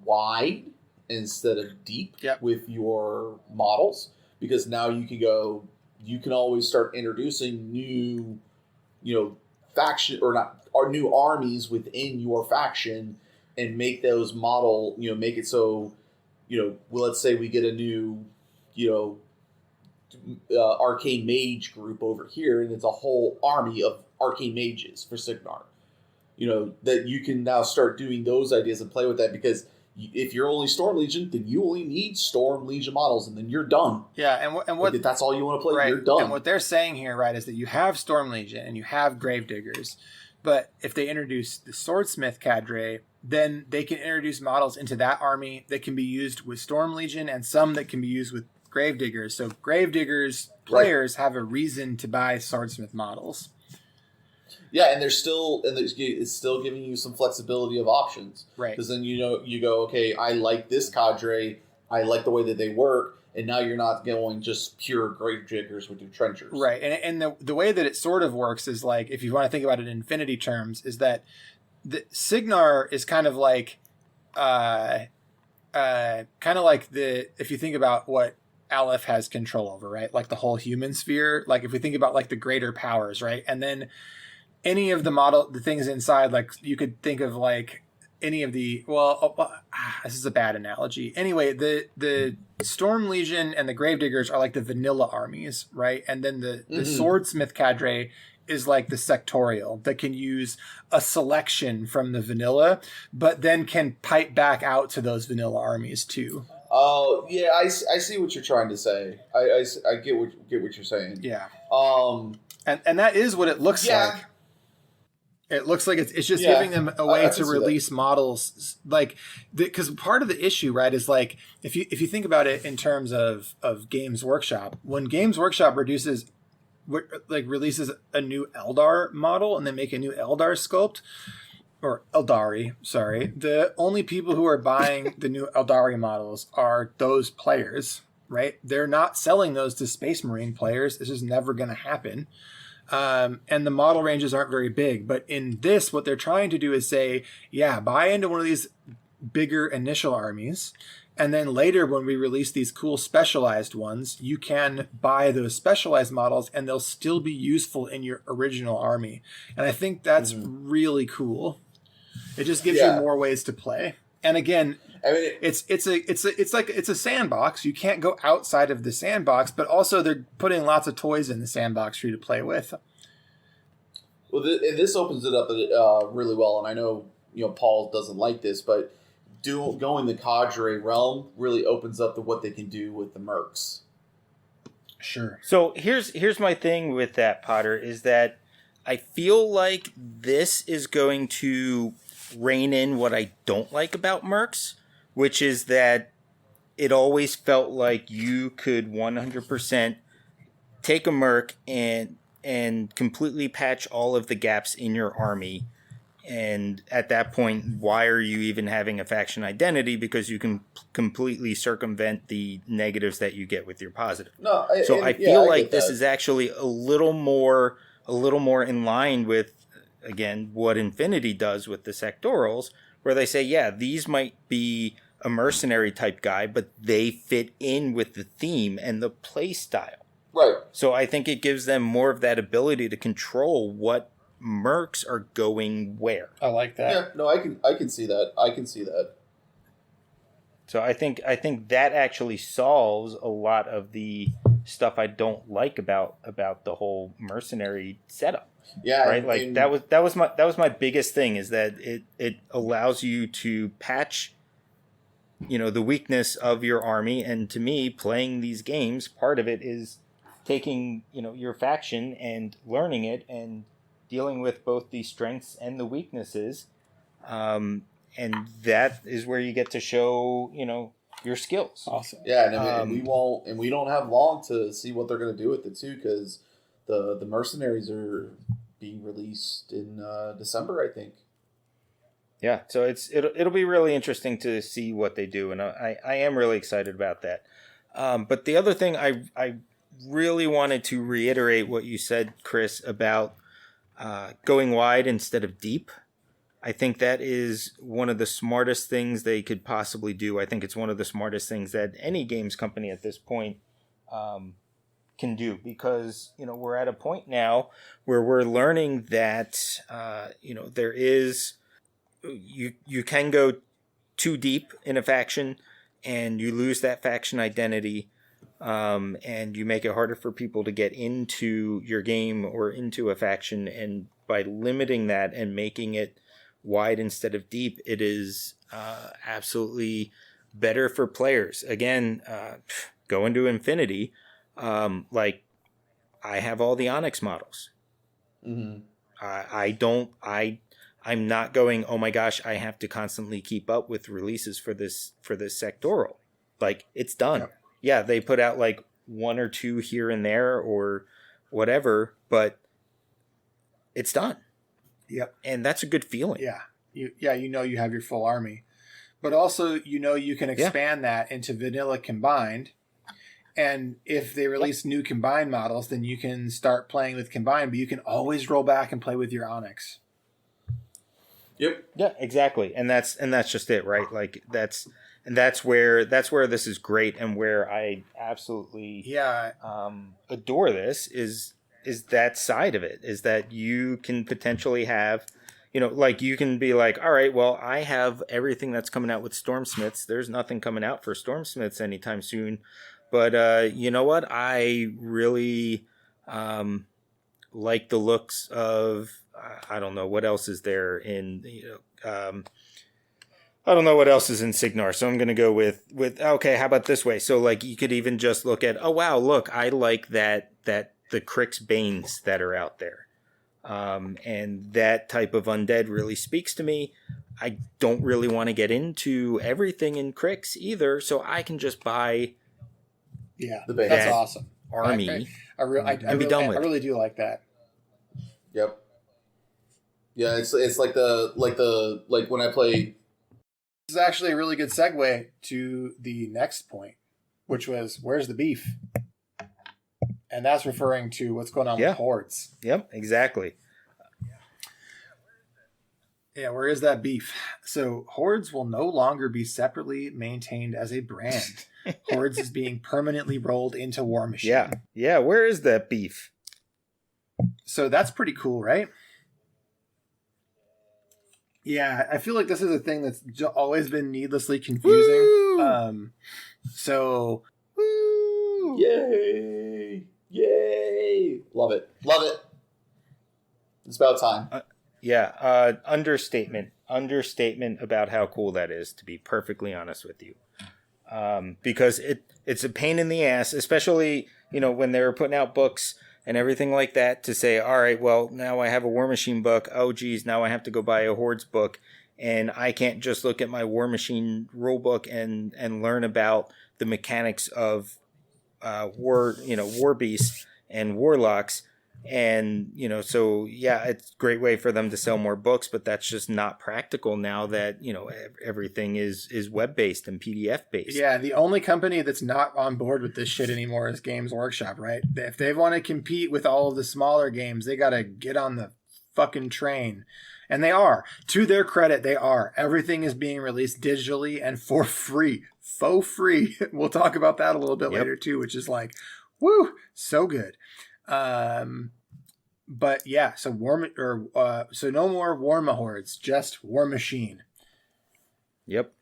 Speaker 3: wide instead of deep with your models, because now you can always start introducing new, faction or new armies within your faction and make those make it so, let's say we get a new, arcane mage group over here, and it's a whole army of arcane mages for Signar. That you can now start doing those ideas and play with that, because if you're only Storm Legion, then you only need Storm Legion models, and then you're done.
Speaker 2: Yeah, and what
Speaker 3: if that's all you want to play,
Speaker 2: right,
Speaker 3: you're done.
Speaker 2: And what they're saying here, right, is that you have Storm Legion and you have Gravediggers, but if they introduce the Swordsmith cadre, then they can introduce models into that army that can be used with Storm Legion and some that can be used with Gravediggers. So Gravediggers players have a reason to buy Swordsmith models.
Speaker 3: Yeah, and it's still giving you some flexibility of options.
Speaker 2: Right.
Speaker 3: Because then you go, okay, I like this cadre, I like the way that they work, and now you're not going just pure Gravediggers with your Trenchers.
Speaker 2: Right, and the way that it sort of works is like, if you want to think about it in infinity terms, is that the Signar is kind of like, if you think about what Aleph has control over, right? Like the whole human sphere. Like if we think about like the greater powers, right? And then any of the things inside, like you could think of like any of the, this is a bad analogy. Anyway, the Storm Legion and the Gravediggers are like the vanilla armies, right? And then the Swordsmith cadre is like the sectorial that can use a selection from the vanilla, but then can pipe back out to those vanilla armies too.
Speaker 3: Oh, yeah, I see what you're trying to say. I get what you're saying.
Speaker 2: Yeah. And that is what it looks like. It looks like it's just giving them a way to release models, like, because part of the issue, right, is like if you think about it in terms of Games Workshop, when Games Workshop releases a new Eldar model and they make a new Eldar sculpt, or Eldari, sorry, the only people who are buying the new Eldari models are those players, right? They're not selling those to Space Marine players. This is never going to happen. And the model ranges aren't very big. But in this, what they're trying to do is say, buy into one of these bigger initial armies. And then later, when we release these cool specialized ones, you can buy those specialized models and they'll still be useful in your original army. And I think that's really cool. It just gives you more ways to play. And again, I mean, it's a sandbox. You can't go outside of the sandbox, but also they're putting lots of toys in the sandbox for you to play with.
Speaker 3: Well, this opens it up really well, and I know Paul doesn't like this, but going the cadre realm really opens up to what they can do with the mercs.
Speaker 2: Sure.
Speaker 1: So here's my thing with that, Potter, is that I feel like this is going to rein in what I don't like about mercs, which is that it always felt like you could 100% take a merc and and completely patch all of the gaps in your army. And at that point, why are you even having a faction identity? Because you can completely circumvent the negatives that you get with your positive. I feel like this is actually a little more in line with, again, what Infinity does with the sectorals, where they say, yeah, these might be a mercenary type guy, but they fit in with the theme and the play style.
Speaker 3: Right.
Speaker 1: So I think it gives them more of that ability to control what mercs are going where.
Speaker 2: I like that.
Speaker 3: Yeah, no, I can see that. I can see that.
Speaker 1: So I think that actually solves a lot of the stuff I don't like about the whole mercenary setup.
Speaker 3: Yeah,
Speaker 1: right. Like that was my biggest thing, is that it allows you to patch, the weakness of your army. And to me, playing these games, part of it is taking your faction and learning it and dealing with both the strengths and the weaknesses, and that is where you get to show your skills.
Speaker 2: Awesome.
Speaker 3: Yeah, and we don't have long to see what they're going to do with it too, because the mercenaries are being released in December, I think.
Speaker 1: Yeah, so it'll be really interesting to see what they do, and I am really excited about that. But the other thing I really wanted to reiterate what you said, Chris, about going wide instead of deep. I think that is one of the smartest things they could possibly do. I think it's one of the smartest things that any games company at this point can do, because we're at a point now where we're learning that there is you can go too deep in a faction and you lose that faction identity. And you make it harder for people to get into your game or into a faction. And by limiting that and making it wide instead of deep, it is absolutely better for players. Again, go into Infinity. Like, I have all the Onyx models.
Speaker 3: Mm-hmm.
Speaker 1: I'm not going, oh my gosh, I have to constantly keep up with releases for this sectoral. Like, it's done. Yep. Yeah, they put out like one or two here and there or whatever, but it's done.
Speaker 2: Yep.
Speaker 1: And that's a good feeling.
Speaker 2: Yeah. You have your full army. But also, you can expand that into vanilla combined. And if they release new combined models, then you can start playing with combined, but you can always roll back and play with your Onyx.
Speaker 3: Yep.
Speaker 1: Yeah, exactly. And that's just it, right? Like that's where this is great, and where I absolutely adore this is that side of it, is that you can potentially have, like, you can be like, all right, well, I have everything that's coming out with Stormsmiths. There's nothing coming out for Stormsmiths anytime soon. But you know what? I really like the looks of, I don't know what else is there in, I don't know what else is in Signar, so I'm going to go with okay, how about this way? So, like, you could even just look at, oh, wow, look, I like that the Crix Banes that are out there. And that type of undead really speaks to me. I don't really want to get into everything in Crix either, so I can just buy
Speaker 2: that's awesome.
Speaker 1: Army
Speaker 2: I really do like that.
Speaker 3: Yep. Yeah, it's like when I play.
Speaker 2: This is actually a really good segue to the next point, which was, where's the beef? And that's referring to what's going on with hordes.
Speaker 1: Yep, exactly.
Speaker 2: Yeah, where is that beef? So hordes will no longer be separately maintained as a brand. Hordes is being permanently rolled into Warmachine.
Speaker 1: Yeah, where is that beef?
Speaker 2: So that's pretty cool, right? Yeah, I feel like this is a thing that's always been needlessly confusing.
Speaker 1: Woo!
Speaker 2: Woo!
Speaker 3: Yay! Love it. It's about time.
Speaker 1: Understatement about how cool that is, to be perfectly honest with you. Because it's a pain in the ass, especially, when they were putting out books and everything like that, to say, all right, well, now I have a Warmachine book. Oh, geez, now I have to go buy a Hordes book. And I can't just look at my Warmachine rule book and learn about the mechanics of war beasts and warlocks. And, so yeah, it's a great way for them to sell more books, but that's just not practical now that, everything is web-based and PDF-based.
Speaker 2: Yeah, the only company that's not on board with this shit anymore is Games Workshop, right? If they want to compete with all of the smaller games, they got to get on the fucking train. And they are. To their credit, they are. Everything is being released digitally and for free. Faux free. We'll talk about that a little bit later too, which is like, woo, so good. But yeah, so so no more Warmahordes, just Warmachine.
Speaker 1: Yep.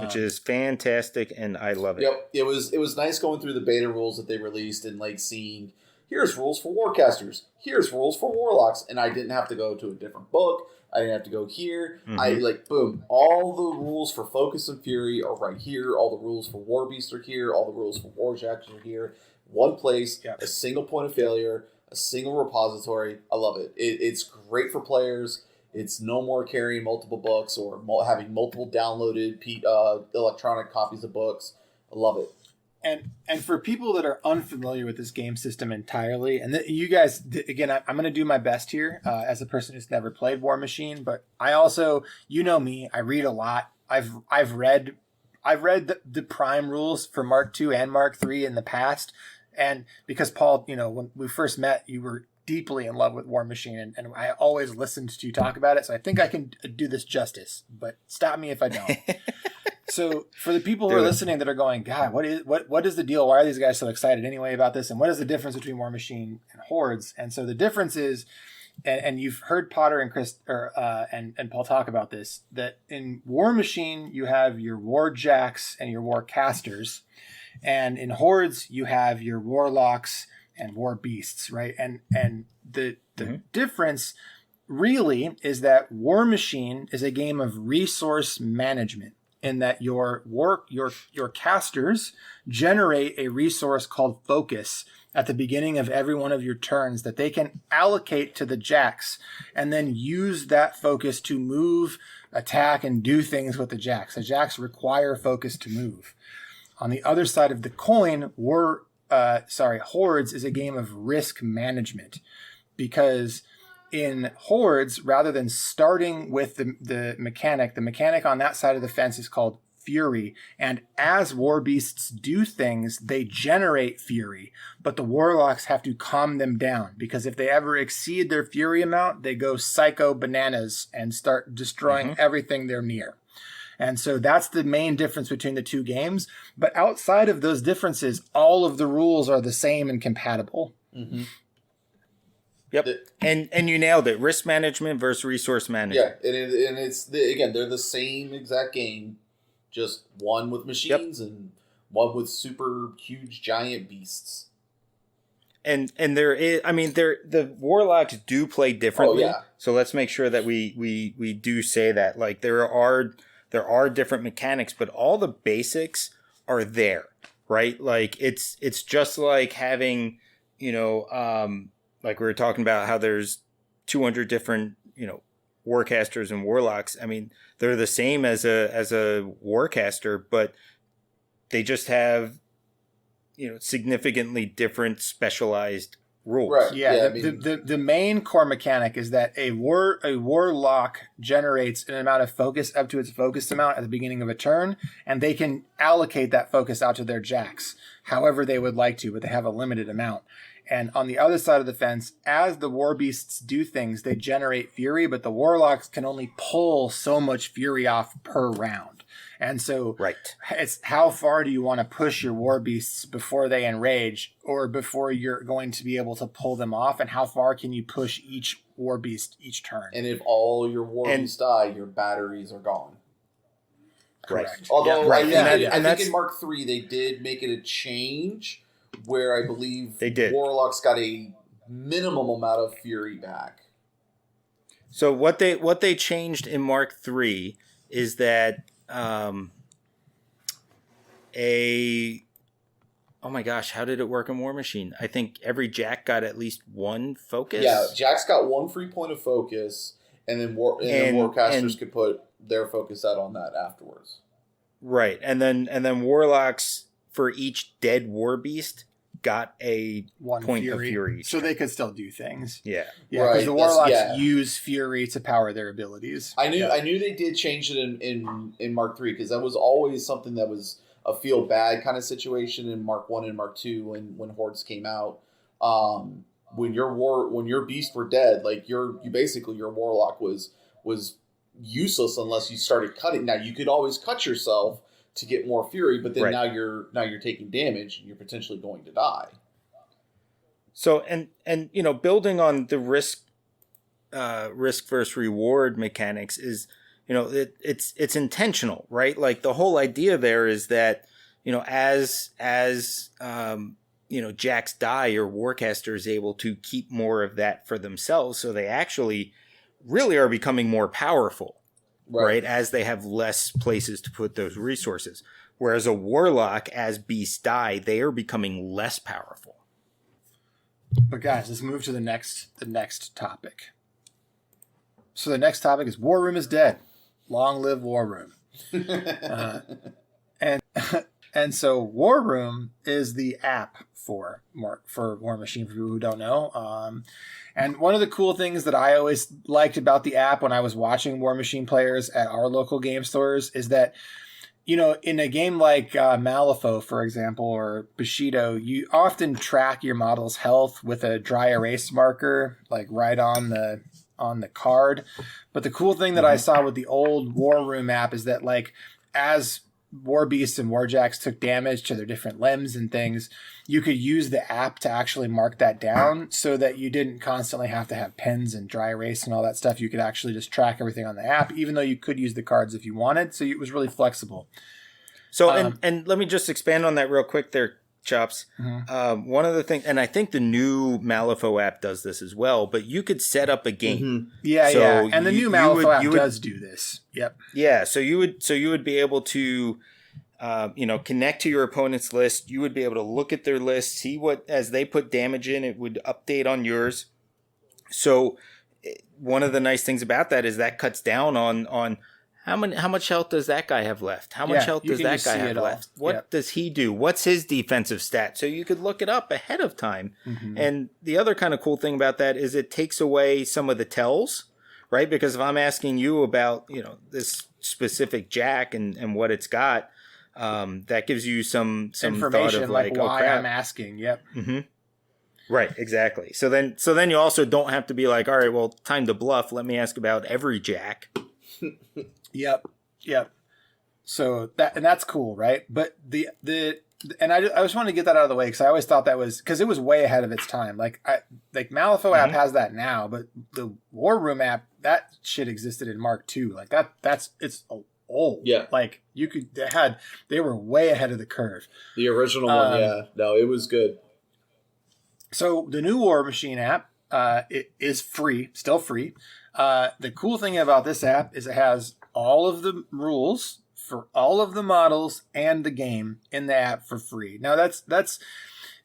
Speaker 1: Which is fantastic, and I love it.
Speaker 3: Yep. It was nice going through the beta rules that they released and like seeing here's rules for Warcasters, here's rules for Warlocks, and I didn't have to go to a different book. I didn't have to go here. Mm-hmm. I boom, all the rules for Focus and Fury are right here. All the rules for Warbeast are here. All the rules for Warjack are here. One place, a single point of failure, a single repository. I love it. It's great for players. It's no more carrying multiple books or having multiple downloaded electronic copies of books. I love it.
Speaker 2: And for people that are unfamiliar with this game system entirely, and you guys, again, I'm going to do my best here as a person who's never played Warmachine, but I also, me, I read a lot. I've read the prime rules for Mark II and Mark III in the past. And because Paul, when we first met, you were deeply in love with Warmachine, and I always listened to you talk about it. So I think I can do this justice, but stop me if I don't. So for the people who are listening that are going, God, what is the deal? Why are these guys so excited anyway about this? And what is the difference between Warmachine and Hordes? And so the difference is, and you've heard Potter and Chris and Paul talk about this, that in Warmachine you have your Warjacks and your Warcasters. And in Hordes, you have your Warlocks and Warbeasts, right? And the difference really is that Warmachine is a game of resource management, in that your casters generate a resource called focus at the beginning of every one of your turns that they can allocate to the jacks, and then use that focus to move, attack, and do things with the jacks. The jacks require focus to move. On the other side of the coin, Hordes is a game of risk management, because in Hordes, rather than starting with the mechanic on that side of the fence is called Fury. And as Warbeasts do things, they generate Fury, but the Warlocks have to calm them down, because if they ever exceed their Fury amount, they go psycho bananas and start destroying everything they're near. And so that's the main difference between the two games. But outside of those differences, all of the rules are the same and compatible.
Speaker 3: Mm-hmm.
Speaker 1: Yep. And you nailed it. Risk management versus resource management.
Speaker 3: Yeah, and they're the same exact game, just one with machines and one with super huge giant beasts.
Speaker 1: And there is, the Warlocks do play differently.
Speaker 3: Oh, yeah.
Speaker 1: So let's make sure that we do say that. Like there are different mechanics, but all the basics are there, right? Like it's just like having, like we were talking about how there's 200 different, Warcasters and Warlocks. I mean, they're the same as a Warcaster, but they just have, significantly different specialized rules.
Speaker 2: Right. Yeah. The main core mechanic is that a Warlock generates an amount of focus up to its focus amount at the beginning of a turn, and they can allocate that focus out to their jacks however they would like to, but they have a limited amount. And on the other side of the fence, as the Warbeasts do things, they generate Fury, but the Warlocks can only pull so much Fury off per round. And so it's how far do you want to push your Warbeasts before they enrage, or before you're going to be able to pull them off, and how far can you push each Warbeast each turn?
Speaker 3: And if all your Warbeasts die, your batteries are gone.
Speaker 2: Correct.
Speaker 3: Right. Although I think in Mark III they did make it a change where I believe Warlocks got a minimum amount of Fury back.
Speaker 1: So what they changed in Mark III is that oh my gosh, how did it work in Warmachine? I think every Jack got at least one focus.
Speaker 3: Yeah, Jack's got one free point of focus, and then Warcasters could put their focus out on that afterwards.
Speaker 1: Right, and then Warlocks, for each dead Warbeast, got a
Speaker 2: one
Speaker 1: point
Speaker 2: fury,
Speaker 1: of fury.
Speaker 2: So they could still do things.
Speaker 1: Yeah.
Speaker 2: Yeah, because the warlocks use fury to power their abilities.
Speaker 3: I knew they did change it in Mark III, because that was always something that was a feel bad kind of situation in Mark I and Mark II when hordes came out. When your beasts were dead, like your warlock was useless unless you started cutting. Now you could always cut yourself to get more fury, but then now you're taking damage and you're potentially going to die.
Speaker 1: So and building on the risk versus reward mechanics is, it's intentional, right? Like the whole idea there is that, as Jacks die, or Warcaster is able to keep more of that for themselves, so they actually really are becoming more powerful, right? As they have less places to put those resources. Whereas a Warlock, as beasts die, they are becoming less powerful.
Speaker 2: But guys, let's move to the next topic. So the next topic is War Room is dead. Long live War Room. And so War Room is the app for Warmachine, for people who don't know. And one of the cool things that I always liked about the app when I was watching Warmachine players at our local game stores is that, in a game like Malifaux, for example, or Bushido, you often track your model's health with a dry erase marker, like right on the card. But the cool thing that I saw with the old War Room app is that, like, as War Beasts and Warjacks took damage to their different limbs and things, you could use the app to actually mark that down so that you didn't constantly have to have pens and dry erase and all that stuff. You could actually just track everything on the app, even though you could use the cards if you wanted. So it was really flexible.
Speaker 1: So, and let me just expand on that real quick there, Chops. One of the things, and I think the new Malifaux app does this as well, but you could set up a game.
Speaker 2: Yeah. And the new Malifaux app does do this. Yep.
Speaker 1: Yeah. So you would be able to, connect to your opponent's list. You would be able to look at their list, see what, as they put damage in, it would update on yours. So one of the nice things about that is that cuts down on how much health does that guy have left? How much health does that guy have left? What does he do? What's his defensive stat? So you could look it up ahead of time. And the other kind of cool thing about that is it takes away some of the tells, right? Because if I'm asking you about, this specific Jack and what it's got, that gives you some
Speaker 2: information,
Speaker 1: thought of like
Speaker 2: why
Speaker 1: crap.
Speaker 2: I'm asking. Yep.
Speaker 1: Right, exactly. So then you also don't have to be like, all right, well, time to bluff. Let me ask about every Jack.
Speaker 2: Yep. So that's cool, right? But I just wanted to get that out of the way because I always thought that was because it was way ahead of its time. Like Malifaux app has that now, but the War Room app, that shit existed in Mark II. Like it's old.
Speaker 3: Yeah.
Speaker 2: Like they were way ahead of the curve.
Speaker 3: The original one, yeah. No, it was good.
Speaker 2: So the new Warmachine app, it is free, still free. The cool thing about this app is it has all of the rules for all of the models and the game in the app for free. Now that's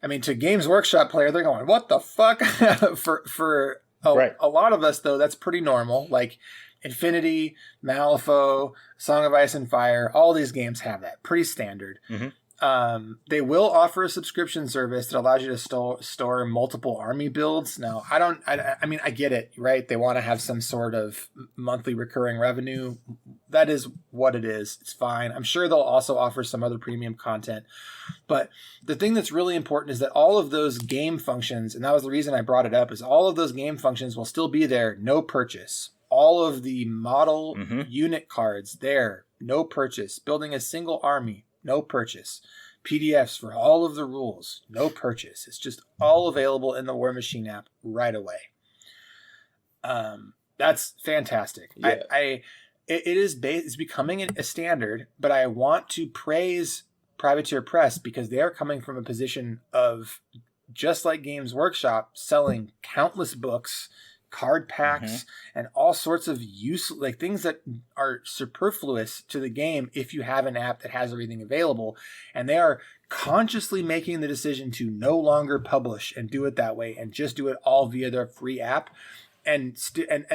Speaker 2: to Games Workshop player, they're going, what the fuck? for a lot of us though, that's pretty normal. Like Infinity, Malifaux, Song of Ice and Fire, all these games have that. Pretty standard. They will offer a subscription service that allows you to store multiple army builds. Now, I get it, right? They want to have some sort of monthly recurring revenue. That is what it is. It's fine. I'm sure they'll also offer some other premium content. But the thing that's really important is that all of those game functions, and that was the reason I brought it up, is all of those game functions will still be there, no purchase. All of the model unit cards there, no purchase. Building a single army, no purchase. PDFs for all of the rules, no purchase. It's just all available in the Warmachine app right away. That's fantastic. Yeah. It's becoming a standard, but I want to praise Privateer Press because they are coming from a position of, just like Games Workshop, selling countless books, card packs, and all sorts of like things that are superfluous to the game if you have an app that has everything available. And they are consciously making the decision to no longer publish and do it that way and just do it all via their free app. And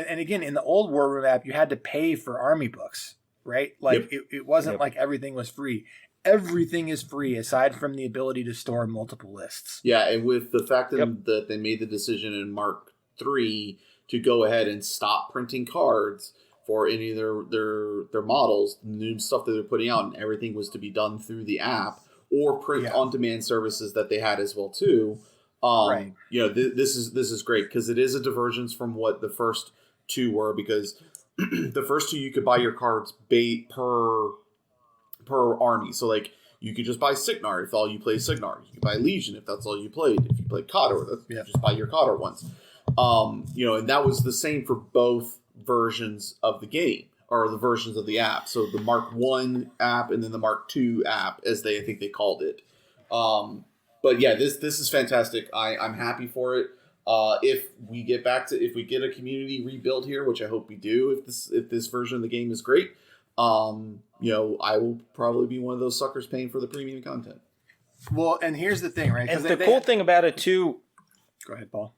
Speaker 2: again, in the old War Room app, you had to pay for army books, right? Like it wasn't like everything was free. everything is free aside from the ability to store multiple lists.
Speaker 3: Yeah, and with the fact that they made the decision in Mark III to go ahead and stop printing cards for any of their models, the new stuff that they're putting out, and everything was to be done through the app or print on-demand services that they had as well too.
Speaker 2: Right.
Speaker 3: This is great because it is a divergence from what the first two were, because the first two you could buy your cards per army. So like you could just buy Signar if all you play Signar. You could buy Legion if that's all you played. If you played Cotter, you just buy your Cotter ones. And that was the same for both versions of the game, or the versions of the app. So the Mark 1 app and then the Mark 2 app, as I think they called it. But yeah, this is fantastic. I'm happy for it. If we get a community rebuild here, which I hope we do, if this version of the game is great, I will probably be one of those suckers paying for the premium content.
Speaker 2: Well, and here's the thing, right?
Speaker 1: And the cool thing about it too.
Speaker 2: Go ahead, Paul.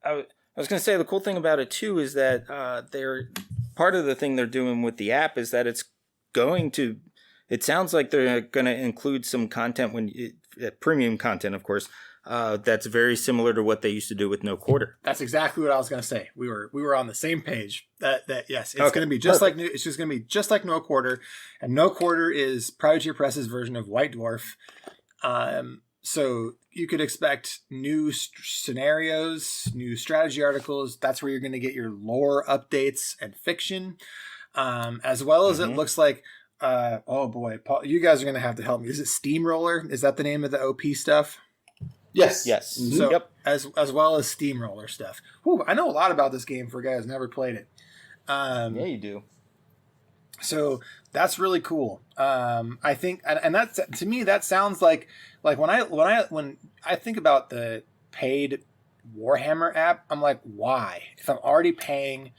Speaker 1: I was going to say the cool thing about it too is that they're part of the thing they're doing with the app is that it's going to. It sounds like they're going to include some content premium content, of course. That's very similar to what they used to do with No Quarter.
Speaker 2: That's exactly what I was going to say. We were on the same page. That yes, it's going to be just like it's just going to be just like No Quarter, and No Quarter is Privateer Press's version of White Dwarf. So you could expect new scenarios, new strategy articles. That's where you're going to get your lore updates and fiction, as well as it looks like. Oh boy, Paul, you guys are going to have to help me. Is it Steamroller? Is that the name of the OP stuff?
Speaker 3: Yes.
Speaker 2: So as well as Steamroller stuff. Whew, I know a lot about this game for a guy who's never played it.
Speaker 1: Yeah, you do.
Speaker 2: So that's really cool. I think, and that's, to me, that sounds like when I think about the paid Warhammer app, I'm like, why? If I'm already paying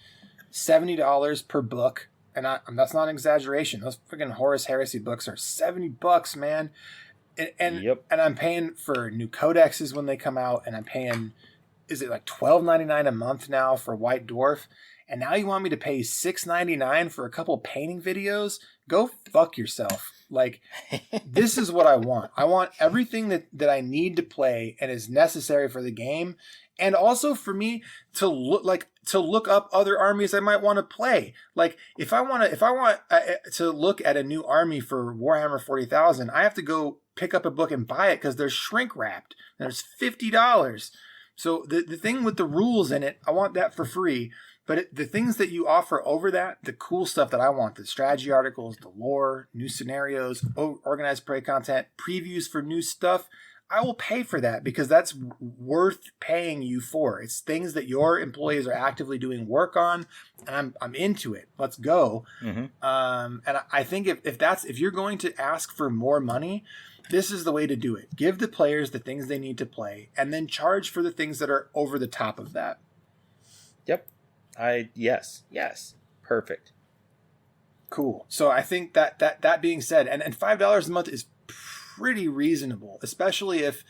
Speaker 2: $70 per book, and that's not an exaggeration. Those freaking Horus Heresy books are $70, man. And I'm paying for new codexes when they come out, and I'm paying, is it like $12.99 a month now for White Dwarf? And now you want me to pay $6.99 for a couple painting videos? Go fuck yourself. Like, this is what I want. I want everything that I need to play and is necessary for the game, and also for me to look up other armies I might want to play. Like, if I want to look at a new army for Warhammer 40,000, I have to go pick up a book and buy it because they're shrink wrapped. There's $50. So the thing with the rules in it, I want that for free. But the things that you offer over that, the cool stuff that I want, the strategy articles, the lore, new scenarios, organized play content, previews for new stuff, I will pay for that because that's worth paying you for. It's things that your employees are actively doing work on, and I'm into it. Let's go. And I think if you're going to ask for more money, this is the way to do it. Give the players the things they need to play, and then charge for the things that are over the top of that.
Speaker 1: Yep. Yes. Perfect.
Speaker 2: Cool. So I think that being said, and $5 a month is pretty reasonable, especially if,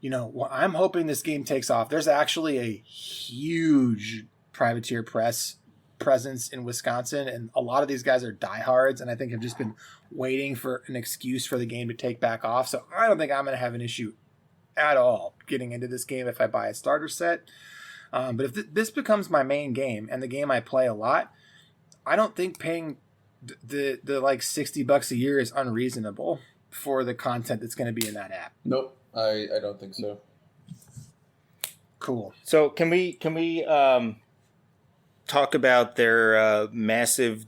Speaker 2: I'm hoping this game takes off. There's actually a huge Privateer Press presence in Wisconsin, and a lot of these guys are diehards, and I think have just been waiting for an excuse for the game to take back off. So I don't think I'm going to have an issue at all getting into this game if I buy a starter set. But if this becomes my main game and the game I play a lot, I don't think paying the like $60 a year is unreasonable for the content that's going to be in that app.
Speaker 3: Nope, I don't think so.
Speaker 2: Cool.
Speaker 1: So can we talk about their massive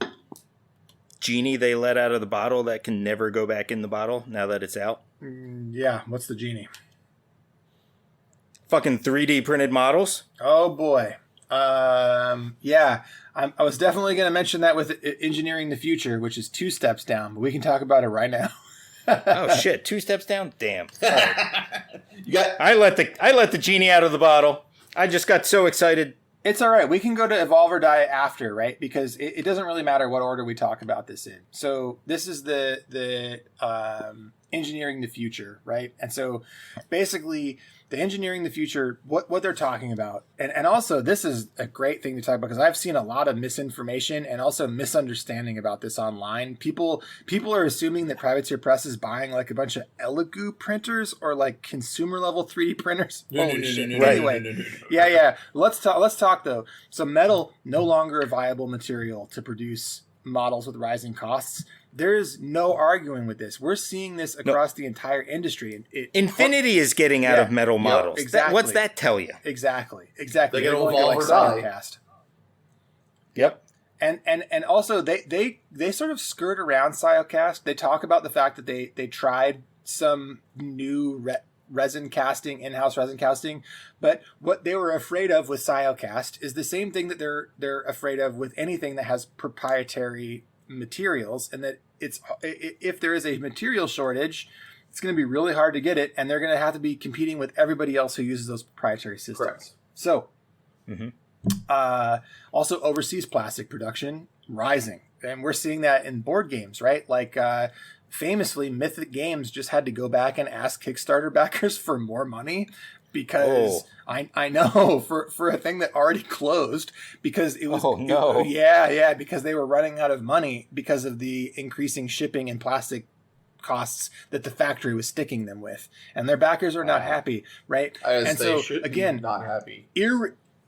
Speaker 1: genie they let out of the bottle that can never go back in the bottle now that it's out?
Speaker 2: Yeah. What's the genie?
Speaker 1: Fucking 3D printed models.
Speaker 2: Oh boy. Yeah. I was definitely going to mention that with Engineering the Future, which is 2 steps down, but we can talk about it right now.
Speaker 1: Oh shit! 2 steps down. Damn. I let the genie out of the bottle. I just got so excited.
Speaker 2: It's all right. We can go to Evolve or Die after, right? Because it doesn't really matter what order we talk about this in. So this is the engineering the future, right? And so basically the engineering the future, what they're talking about. And also this is a great thing to talk about because I've seen a lot of misinformation and also misunderstanding about this online. People are assuming that Privateer Press is buying like a bunch of Elegoo printers or like consumer level 3D printers. Holy shit. Anyway, yeah. Let's talk though. So metal, no longer a viable material to produce models with rising costs. There's no arguing with this. We're seeing this across the entire industry.
Speaker 1: Infinity is getting out of metal models.
Speaker 2: Exactly.
Speaker 1: What's that tell you?
Speaker 2: Exactly.
Speaker 3: They're going to
Speaker 2: evolve
Speaker 3: or die.
Speaker 1: Yep.
Speaker 2: And also they sort of skirt around Siocast. They talk about the fact that they tried some new resin casting, in-house resin casting, but what they were afraid of with Siocast is the same thing that they're afraid of with anything that has proprietary materials, and that if there is a material shortage, it's going to be really hard to get it, and they're going to have to be competing with everybody else who uses those proprietary systems.
Speaker 3: Correct.
Speaker 2: So, also overseas plastic production rising, and we're seeing that in board games, right? Like famously, Mythic Games just had to go back and ask Kickstarter backers for more money because I know for a thing that already closed because it was because they were running out of money because of the increasing shipping and plastic costs that the factory was sticking them with, and their backers are not happy, right?
Speaker 3: And so again, not happy.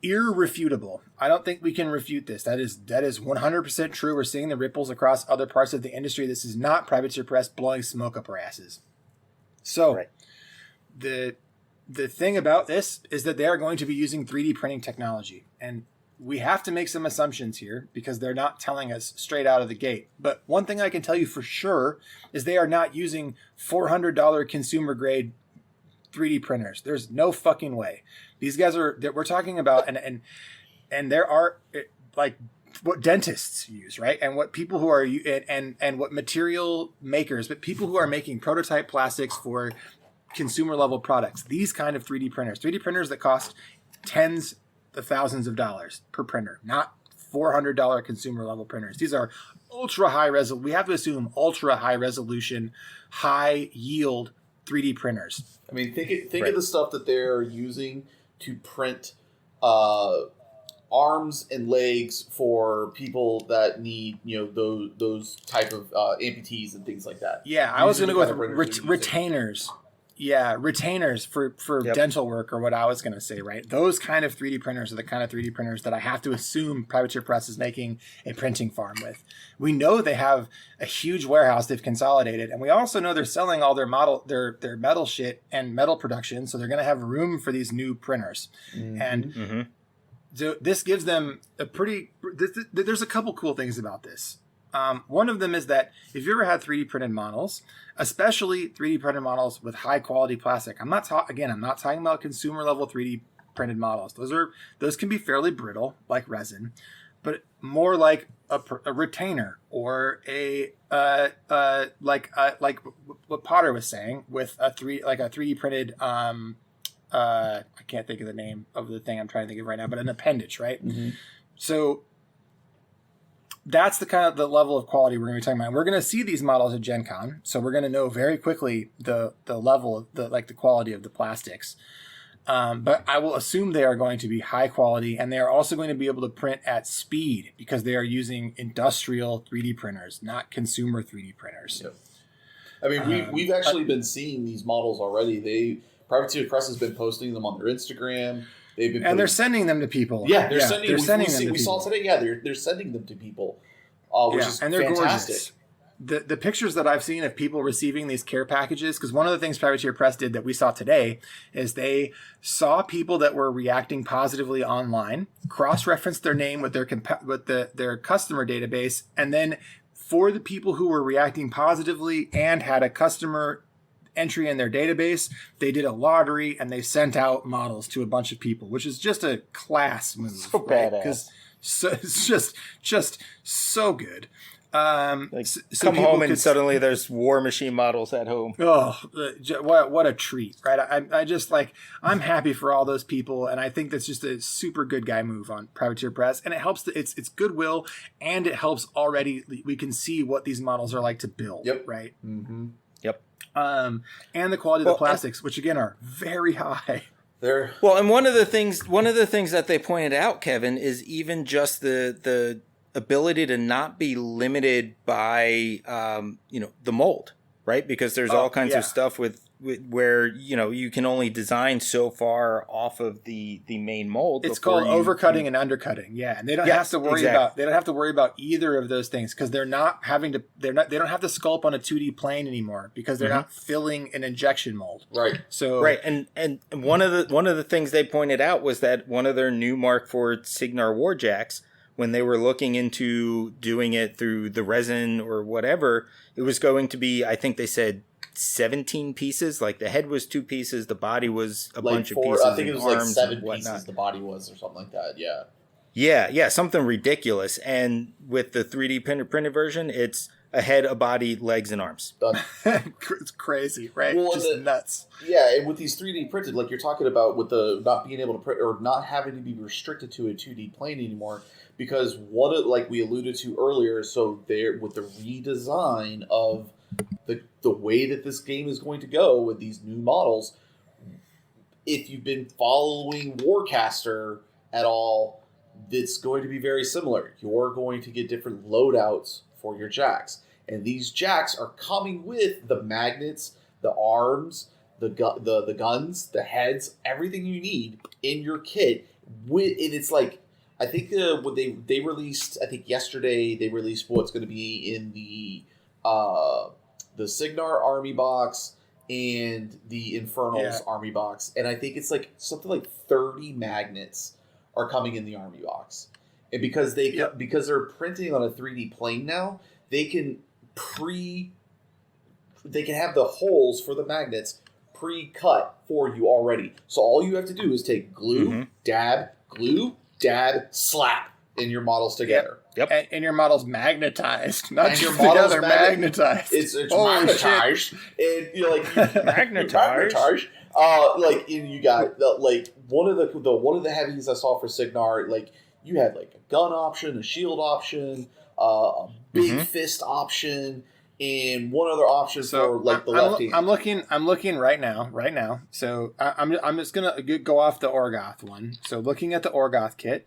Speaker 2: Irrefutable. I don't think we can refute this. That is 100% true. We're seeing the ripples across other parts of the industry. This is not Privateer Press blowing smoke up our asses. So the thing about this is that they are going to be using 3D printing technology. And we have to make some assumptions here because they're not telling us straight out of the gate. But one thing I can tell you for sure is they are not using $400 consumer grade 3D printers. There's no fucking way. These guys we're talking about, and there are like what dentists use, right? And what people who are, and what material makers, but people who are making prototype plastics for consumer level products, these kind of 3D printers that cost tens of thousands of dollars per printer, not $400 consumer level printers. These are ultra high resolution. We have to assume ultra high resolution, high yield 3D printers.
Speaker 3: I mean, think of the stuff that they're using to print arms and legs for people that need, those type of amputees and things like that.
Speaker 2: Yeah, I was going to go with retainers. Yeah, retainers for dental work, or what I was going to say, right? Those kind of 3D printers are the kind of 3D printers that I have to assume Privateer Press is making a printing farm with. We know they have a huge warehouse they've consolidated, and we also know they're selling all their metal shit and metal production, so they're going to have room for these new printers. And so this gives them there's a couple cool things about this. One of them is that if you ever had 3D printed models, especially 3D printed models with high quality plastic, I'm not talking about consumer level 3D printed models. Those can be fairly brittle, like resin, but more like a retainer or like what Potter was saying with a 3D printed. I can't think of the name of the thing I'm trying to think of right now, but an appendage, right? Mm-hmm. So that's the kind of the level of quality we're going to be talking about. And we're going to see these models at Gen Con, so we're going to know very quickly the level of the quality of the plastics. But I will assume they are going to be high quality, and they are also going to be able to print at speed because they are using industrial 3D printers, not consumer 3D printers.
Speaker 3: Yep. I mean, we've actually been seeing these models already. Privateer Press has been posting them on their Instagram.
Speaker 2: They're sending them to people.
Speaker 3: Yeah, they're sending them to people. We saw today, they're sending them to people, which is
Speaker 2: and they're
Speaker 3: fantastic.
Speaker 2: Gorgeous. The pictures that I've seen of people receiving these care packages, because one of the things Privateer Press did that we saw today is they saw people that were reacting positively online, cross-referenced their name with their customer database, and then for the people who were reacting positively and had a customer entry in their database, they did a lottery and they sent out models to a bunch of people, which is just a class move.
Speaker 1: So badass.
Speaker 2: Because it's just so good.
Speaker 1: Come home and suddenly there's Warmachine models at home.
Speaker 2: Oh, what a treat, right? I just I'm happy for all those people, and I think that's just a super good guy move on Privateer Press, and it helps. It's goodwill, and it helps already. We can see what these models are like to build.
Speaker 3: Yep.
Speaker 2: Right.
Speaker 3: Mm-hmm.
Speaker 1: Yep.
Speaker 2: and the quality of the plastics, which again are very high.
Speaker 1: Well, and one of the things that they pointed out, Kevin, is even just the ability to not be limited by the mold, right? Because there's all kinds of stuff with where you can only design so far off of the main mold.
Speaker 2: It's called overcutting and undercutting. Yeah, and they don't have to worry about either of those things because they don't have to sculpt on a 2D plane anymore because they're not filling an injection mold.
Speaker 3: Right.
Speaker 2: So
Speaker 1: and one of the things they pointed out was that one of their new Mark IV Cygnar Warjacks, when they were looking into doing it through the resin or whatever, it was going to be, I think they said 17 pieces. Like the head was 2 pieces, the body was a bunch of pieces.
Speaker 3: I think it was like 7 pieces the body was or something like that.
Speaker 1: Yeah, something ridiculous. And with the 3D printed version, it's a head, a body, legs, and arms.
Speaker 2: It's crazy, right?
Speaker 3: Well,
Speaker 2: just nuts.
Speaker 3: Yeah, and with these 3D printed, like you're talking about with the not being able to print or not having to be restricted to a 2D plane anymore, because like we alluded to earlier, so there with the redesign of the way that this game is going to go with these new models, if you've been following Warcaster at all, it's going to be very similar. You're going to get different loadouts for your jacks. And these jacks are coming with the magnets, the arms, the guns, the heads, everything you need in your kit. And it's like, I think when they released, I think yesterday they released what's going to be in the Cygnar Army box and the Infernals Army box. And I think it's like something like 30 magnets are coming in the Army box. And because because they're printing on a 3D plane now, they can have the holes for the magnets pre-cut for you already. So all you have to do is take glue, dab, slap in your models together.
Speaker 2: Yep. And your model's magnetized. Not and just your model's magnetized.
Speaker 3: It's magnetized. And you're like magnetized. You got one of the heavies I saw for Cygnar, like you had like a gun option, a shield option, a big fist option, and one other option for like the left hand.
Speaker 2: I'm looking right now. So I'm just gonna go off the Orgoth one. So looking at the Orgoth kit,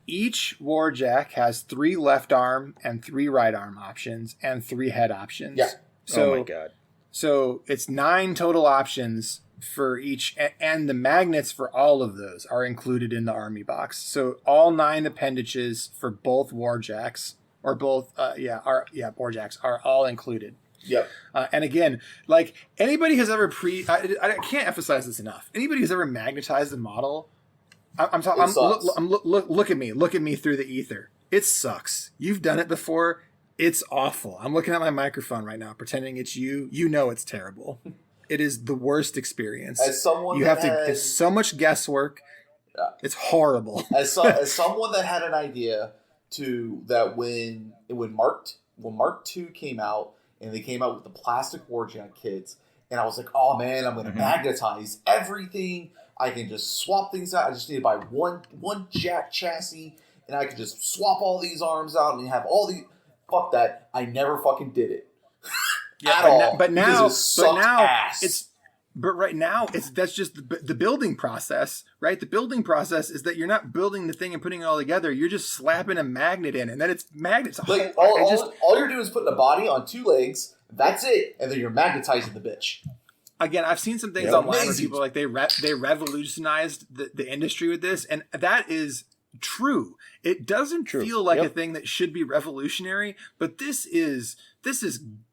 Speaker 2: each Warjack has 3 left arm and 3 right arm options and 3 head options.
Speaker 3: Yeah.
Speaker 2: So,
Speaker 1: oh my god.
Speaker 2: So it's 9 total options for each, and the magnets for all of those are included in the army box. So all 9 appendages for both Warjacks or both, Warjacks are all included.
Speaker 3: Yep.
Speaker 2: And again, like anybody has ever I can't emphasize this enough. Anybody who's ever magnetized a model, look at me through the ether. It sucks. You've done it before. It's awful. I'm looking at my microphone right now, pretending it's you. You know it's terrible. It is the worst experience.
Speaker 3: As someone
Speaker 2: it's so much guesswork. Yeah. It's horrible.
Speaker 3: As someone that had an idea that when Mark II came out and they came out with the plastic Warjack kits, and I was like, oh man, I'm going to magnetize everything. I can just swap things out. I just need to buy one jack chassis, and I can just swap all these arms out and have all these. Fuck that! I never fucking did it.
Speaker 2: But right now that's just the building process, right? The building process is that you're not building the thing and putting it all together. You're just slapping a magnet in, and then it's magnets.
Speaker 3: Like all you're doing is putting a body on 2 legs. That's it, and then you're magnetizing the bitch.
Speaker 2: Again, I've seen some things online where people like they revolutionized the industry with this, and that is true. It doesn't feel like a thing that should be revolutionary, but this is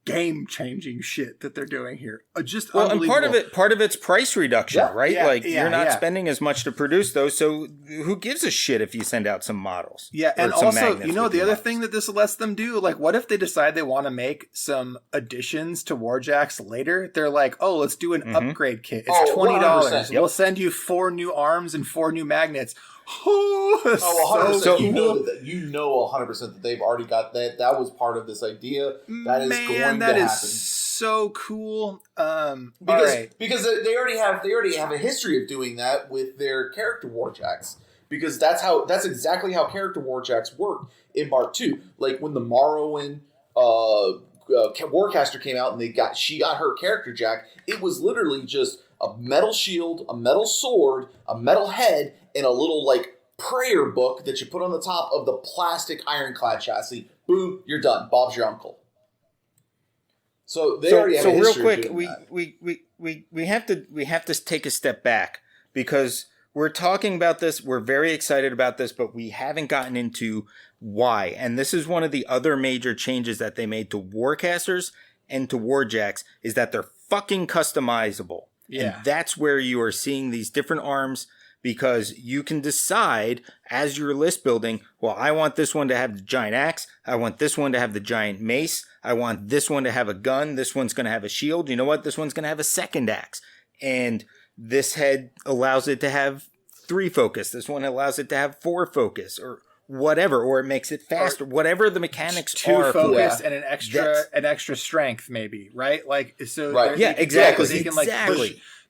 Speaker 2: game changing shit that they're doing here. Just unbelievable.
Speaker 1: And part of it's price reduction, right? You're not spending as much to produce those, so who gives a shit if you send out some models?
Speaker 2: Yeah, and also, the other thing that this lets them do, like, what if they decide they want to make some additions to Warjacks later? They're like, oh, let's do an upgrade kit. It's $20. We'll send you 4 new arms and 4 new magnets.
Speaker 3: Oh, 100%. So cool. You know 100% that they've already got that. That was part of this idea. That is going to happen.
Speaker 2: That is so cool.
Speaker 3: Because they already have a history of doing that with their character Warjacks. Because that's exactly how character Warjacks work in Mark II. Like when the Morrowind Warcaster came out and she got her character Jack, it was literally just a metal shield, a metal sword, a metal head, and a little like prayer book that you put on the top of the plastic ironclad chassis. Boom, you're done. Bob's your uncle. So they already have a history
Speaker 1: real
Speaker 3: of
Speaker 1: quick,
Speaker 3: doing that.
Speaker 1: we have to take a step back because we're talking about this. We're very excited about this, but we haven't gotten into why. And this is one of the other major changes that they made to Warcasters and to Warjacks is that they're fucking customizable.
Speaker 2: Yeah.
Speaker 1: And that's where you are seeing these different arms because you can decide as you're list building, well, I want this one to have the giant axe. I want this one to have the giant mace. I want this one to have a gun. This one's going to have a shield. You know what? This one's going to have a second axe. And this head allows it to have 3 focus. This one allows it to have 4 focus or whatever, or it makes it faster. Whatever the mechanics
Speaker 2: 2
Speaker 1: are.
Speaker 2: focus and an extra strength, maybe, right? Like so.
Speaker 3: Right.
Speaker 1: Yeah, exactly.
Speaker 2: They can like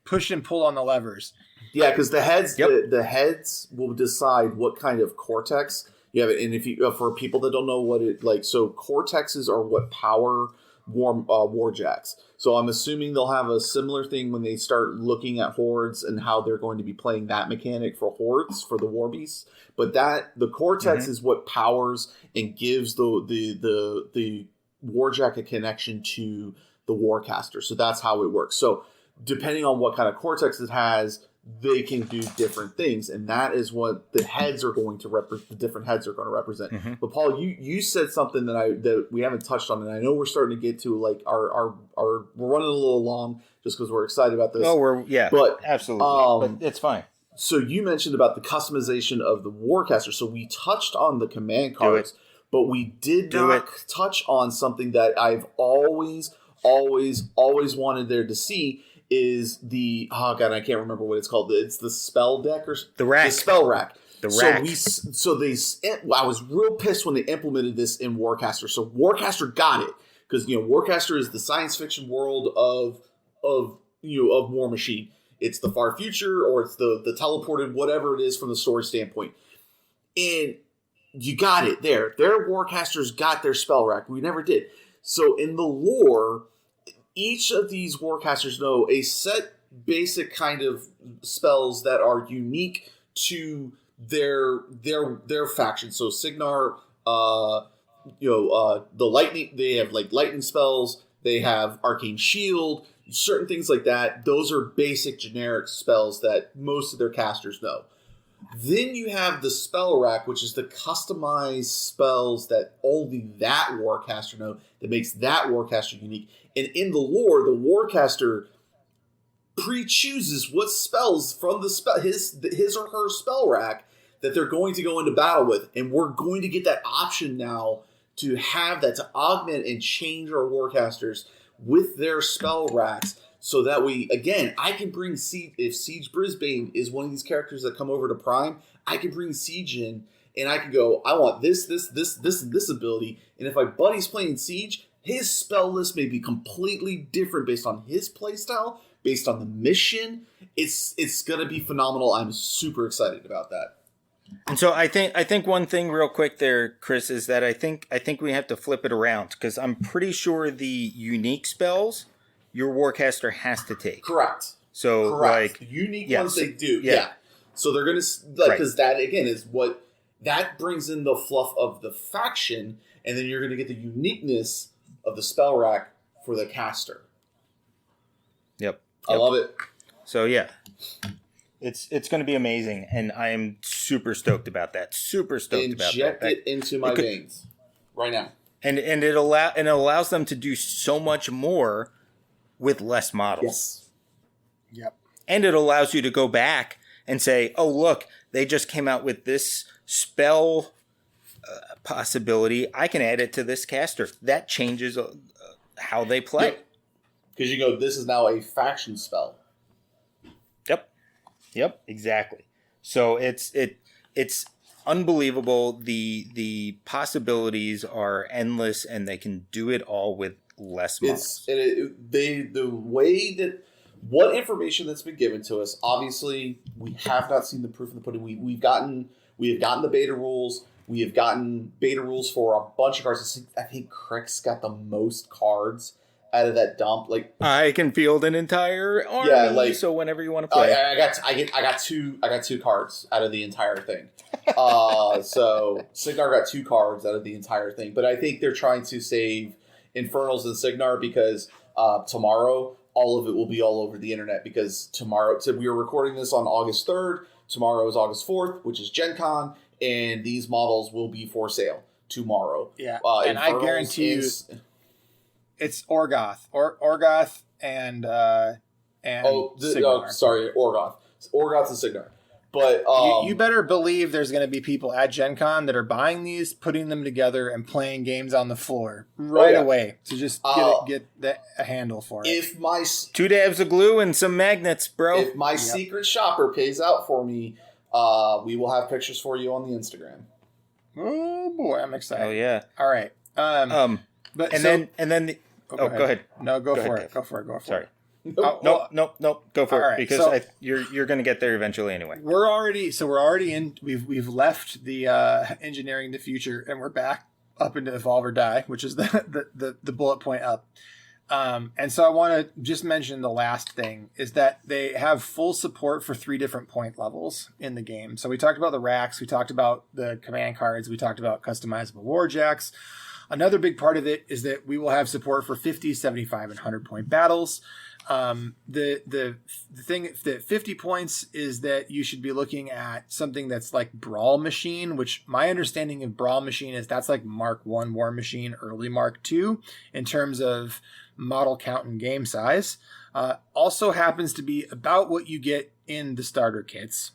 Speaker 2: push and pull on the levers.
Speaker 3: Yeah, because the heads, the heads will decide what kind of cortex you have. And if you, for people that don't know what it like, so cortexes are what power Warjacks. So I'm assuming they'll have a similar thing when they start looking at hordes and how they're going to be playing that mechanic for hordes for the war beasts. But the cortex is what powers and gives the Warjack a connection to the Warcaster. So that's how it works. So depending on what kind of cortex it has, they can do different things, and that is what the heads are going to represent. The different heads are going to represent. Mm-hmm. But Paul, you said something that we haven't touched on, and I know we're starting to get to like our we're running a little long just because we're excited about this.
Speaker 1: Oh, but absolutely, but it's fine.
Speaker 3: So you mentioned about the customization of the Warcaster. So we touched on the command cards, but we did not touch on something that I've always wanted there to see. Is the I can't remember what it's called. It's the spell deck or
Speaker 1: the rack.
Speaker 3: The spell rack.
Speaker 1: The rack.
Speaker 3: I was real pissed when they implemented this in Warcaster. So Warcaster got it because Warcaster is the science fiction world of Warmachine. It's the far future or it's the teleported whatever it is from the story standpoint. And you got it there. Their Warcasters got their spell rack. We never did. So in the lore, each of these Warcasters know a set basic kind of spells that are unique to their faction. So Signar, the lightning, they have like lightning spells. They have arcane shield, certain things like that. Those are basic generic spells that most of their casters know. Then you have the spell rack, which is the customized spells that only that Warcaster know, that makes that Warcaster unique. And in the lore, the Warcaster pre-chooses what spells from his or her spell rack that they're going to go into battle with. And we're going to get that option now to have that, to augment and change our Warcasters with their spell racks. So that we, again, I can bring Siege, if Siege Brisbane is one of these characters that come over to Prime, I can bring Siege in and I can go, I want this, and this ability. And if my buddy's playing Siege, his spell list may be completely different based on his playstyle, based on the mission. It's going to be phenomenal. I'm super excited about that.
Speaker 1: And so I think one thing real quick there, Chris, is that I think we have to flip it around because I'm pretty sure the unique spells your Warcaster has to take.
Speaker 3: Correct.
Speaker 1: So
Speaker 3: like the unique ones they do. Yeah. So they're going to because that again is what that brings in the fluff of the faction, and then you're going to get the uniqueness of the spell rack for the caster.
Speaker 1: Yep.
Speaker 3: I love it.
Speaker 1: So yeah. It's going to be amazing, and I am super stoked about that.
Speaker 3: Inject it into my veins right now.
Speaker 1: And it allows them to do so much more with less models.
Speaker 3: Yes.
Speaker 2: Yep.
Speaker 1: And it allows you to go back and say, "Oh, look, they just came out with this spell possibility. I can add it to this caster." That changes how they play.
Speaker 3: Because you go, this is now a faction spell.
Speaker 1: Yep, exactly. So it's unbelievable. The possibilities are endless, and they can do it all with less models.
Speaker 3: The way that what information that's been given to us. Obviously, we have not seen the proof in the pudding. We have gotten the beta rules. We have gotten beta rules for a bunch of cards. I think Crick's got the most cards out of that dump. Like,
Speaker 1: I can field an entire army. So whenever you want to play,
Speaker 3: I got two cards out of the entire thing. So Signar got 2 cards out of the entire thing. But I think they're trying to save Infernals and Signar because tomorrow all of it will be all over the internet, because tomorrow, so we are recording this on August 3rd. Tomorrow is August 4th, which is Gen Con, and these models will be for sale tomorrow.
Speaker 2: Yeah, and I guarantee you it's Orgoth. Orgoth and Signar.
Speaker 3: Sorry, Orgoth. Orgoth and Signar. But
Speaker 2: you better believe there's going to be people at Gen Con that are buying these, putting them together, and playing games on the floor right away. So just get a handle for it.
Speaker 3: If my
Speaker 1: 2 dabs of glue and some magnets, bro.
Speaker 3: If my secret shopper pays out for me, we will have pictures for you on the Instagram.
Speaker 2: Oh boy, I'm excited.
Speaker 1: Oh yeah.
Speaker 2: All right. Go
Speaker 1: ahead.
Speaker 2: No, go for it. Go for it.
Speaker 1: Sorry. No. Go for it, right, because you're going to get there eventually anyway.
Speaker 2: We're already in. We've left the engineering the future, and we're back up into Evolve or Die, which is the bullet point up. And so I want to just mention the last thing is that they have full support for 3 different point levels in the game. So we talked about the racks, we talked about the command cards, we talked about customizable Warjacks. Another big part of it is that we will have support for 50, 75, and 100 point battles. The thing that 50 points is that you should be looking at something that's like Brawl Machine, which my understanding of Brawl Machine is that's like Mark 1 War Machine, early Mark 2 in terms of model count and game size. Also happens to be about what you get in the starter kits.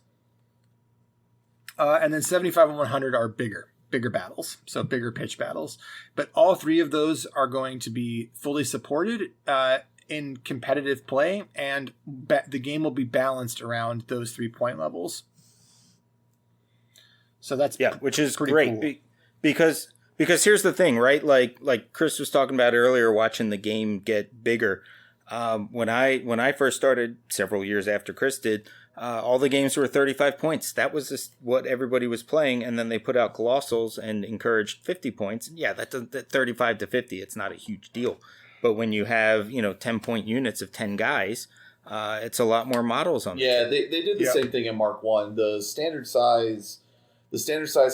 Speaker 2: And then 75 and 100 are bigger battles, so bigger pitch battles. But all 3 of those are going to be fully supported in competitive play, and the game will be balanced around those 3 point levels. So that's
Speaker 1: which is
Speaker 2: pretty
Speaker 1: great
Speaker 2: cool.
Speaker 1: because here's the thing, right? Like Chris was talking about earlier, watching the game get bigger. When I first started several years after Chris did, all the games were 35 points. That was just what everybody was playing, and then they put out Colossals and encouraged 50 points. Yeah, that 35 to 50, it's not a huge deal. But when you have 10-point units of 10 guys, it's a lot more models on.
Speaker 3: Yeah, they did the same thing in Mark 1. The standard size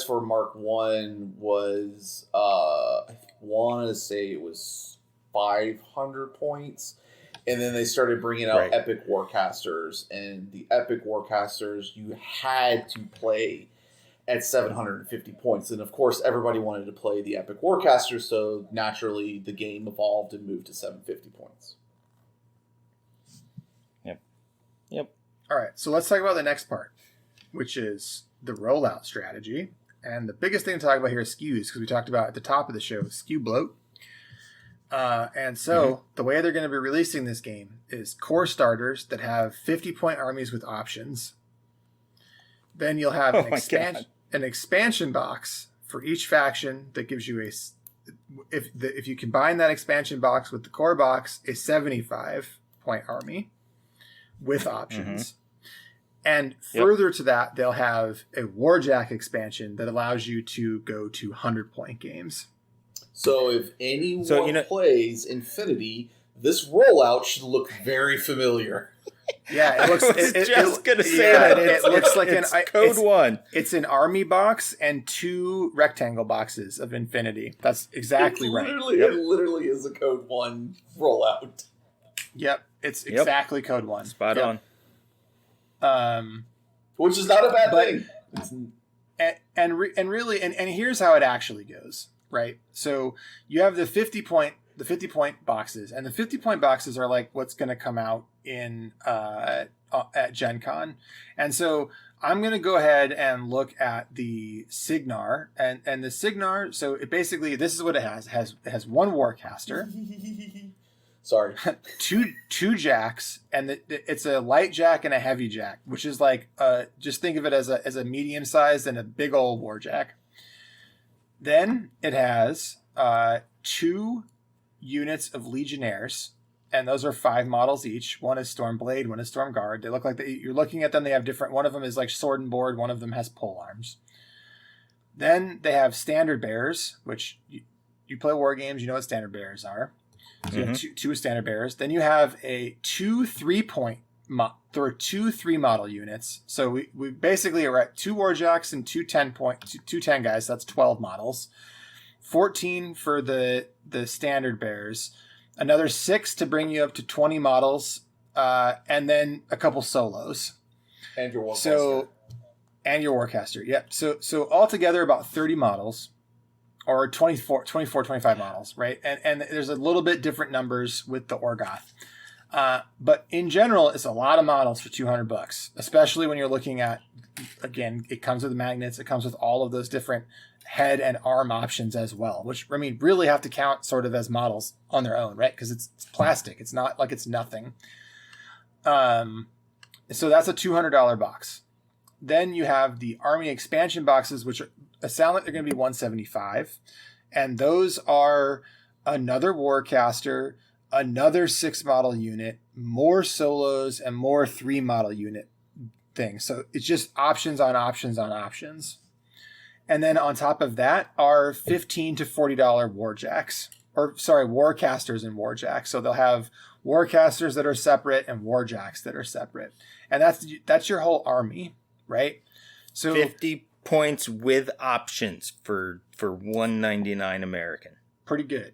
Speaker 3: for Mark 1 was I want to say it was 500 points. And then they started bringing out Epic Warcasters, and the Epic Warcasters you had to play at 750 points. And of course, everybody wanted to play the Epic Warcasters, so naturally the game evolved and moved to 750 points.
Speaker 1: Yep.
Speaker 2: All right, so let's talk about the next part, which is the rollout strategy. And the biggest thing to talk about here is SKUs, because we talked about at the top of the show, SKU bloat. And so the way they're going to be releasing this game is core starters that have 50-point armies with options. Then you'll have an expansion box for each faction that gives you if you combine that expansion box with the core box, a 75-point army with options. And further to that, they'll have a Warjack expansion that allows you to go to 100-point games.
Speaker 3: So if anyone plays Infinity, this rollout should look very familiar.
Speaker 2: Yeah, it looks.
Speaker 1: It looks like
Speaker 2: it's
Speaker 1: Code 1.
Speaker 2: It's an army box and 2 rectangle boxes of Infinity. That's exactly right.
Speaker 3: It literally is a Code 1 rollout.
Speaker 2: Yep, it's exactly Code 1.
Speaker 1: Spot on.
Speaker 3: Which is not a bad thing.
Speaker 2: And here's how it actually goes. Right, so you have the 50-point boxes, and the 50-point boxes are like what's going to come out in at Gen Con. And so I'm going to go ahead and look at the Signar, and the Signar. So it basically, this is what it has. It has 1 Warcaster.
Speaker 3: Sorry,
Speaker 2: two jacks, and it's a light jack and a heavy jack, which is like just think of it as a medium sized and a big old Warjack. Then it has 2 units of Legionnaires, and those are 5 models each. One is Stormblade, one is Stormguard. They look like you're looking at them. They have different. One of them is like sword and board. One of them has pole arms. Then they have standard bearers, which you play war games, you know what standard bearers are. So you have two standard bearers. Then you have two 3 model units. So we basically are at 2 Warjacks and two 10 guys. So that's 12 models. 14 for the standard bearers. Another 6 to bring you up to 20 models. And then a couple solos.
Speaker 3: And your Warcaster.
Speaker 2: And your Warcaster, yep. So altogether about 30 models, or 24, 25 models, right? And there's a little bit different numbers with the Orgoth. But in general, it's a lot of models for $200, especially when you're looking at, again, it comes with magnets, it comes with all of those different head and arm options as well, which, I mean, really have to count sort of as models on their own, right? Because it's plastic. It's not like it's nothing. So that's a $200 box. Then you have the Army expansion boxes, which sound like they're going to be $175. And those are another Warcaster, another 6 model unit, more solos, and more 3 model unit things. So it's just options on options on options. And then on top of that are $15 to $40 Warjacks. Warcasters and Warjacks. So they'll have Warcasters that are separate and Warjacks that are separate. And that's your whole army, right? So
Speaker 1: 50 points with options for $199 American.
Speaker 2: Pretty good.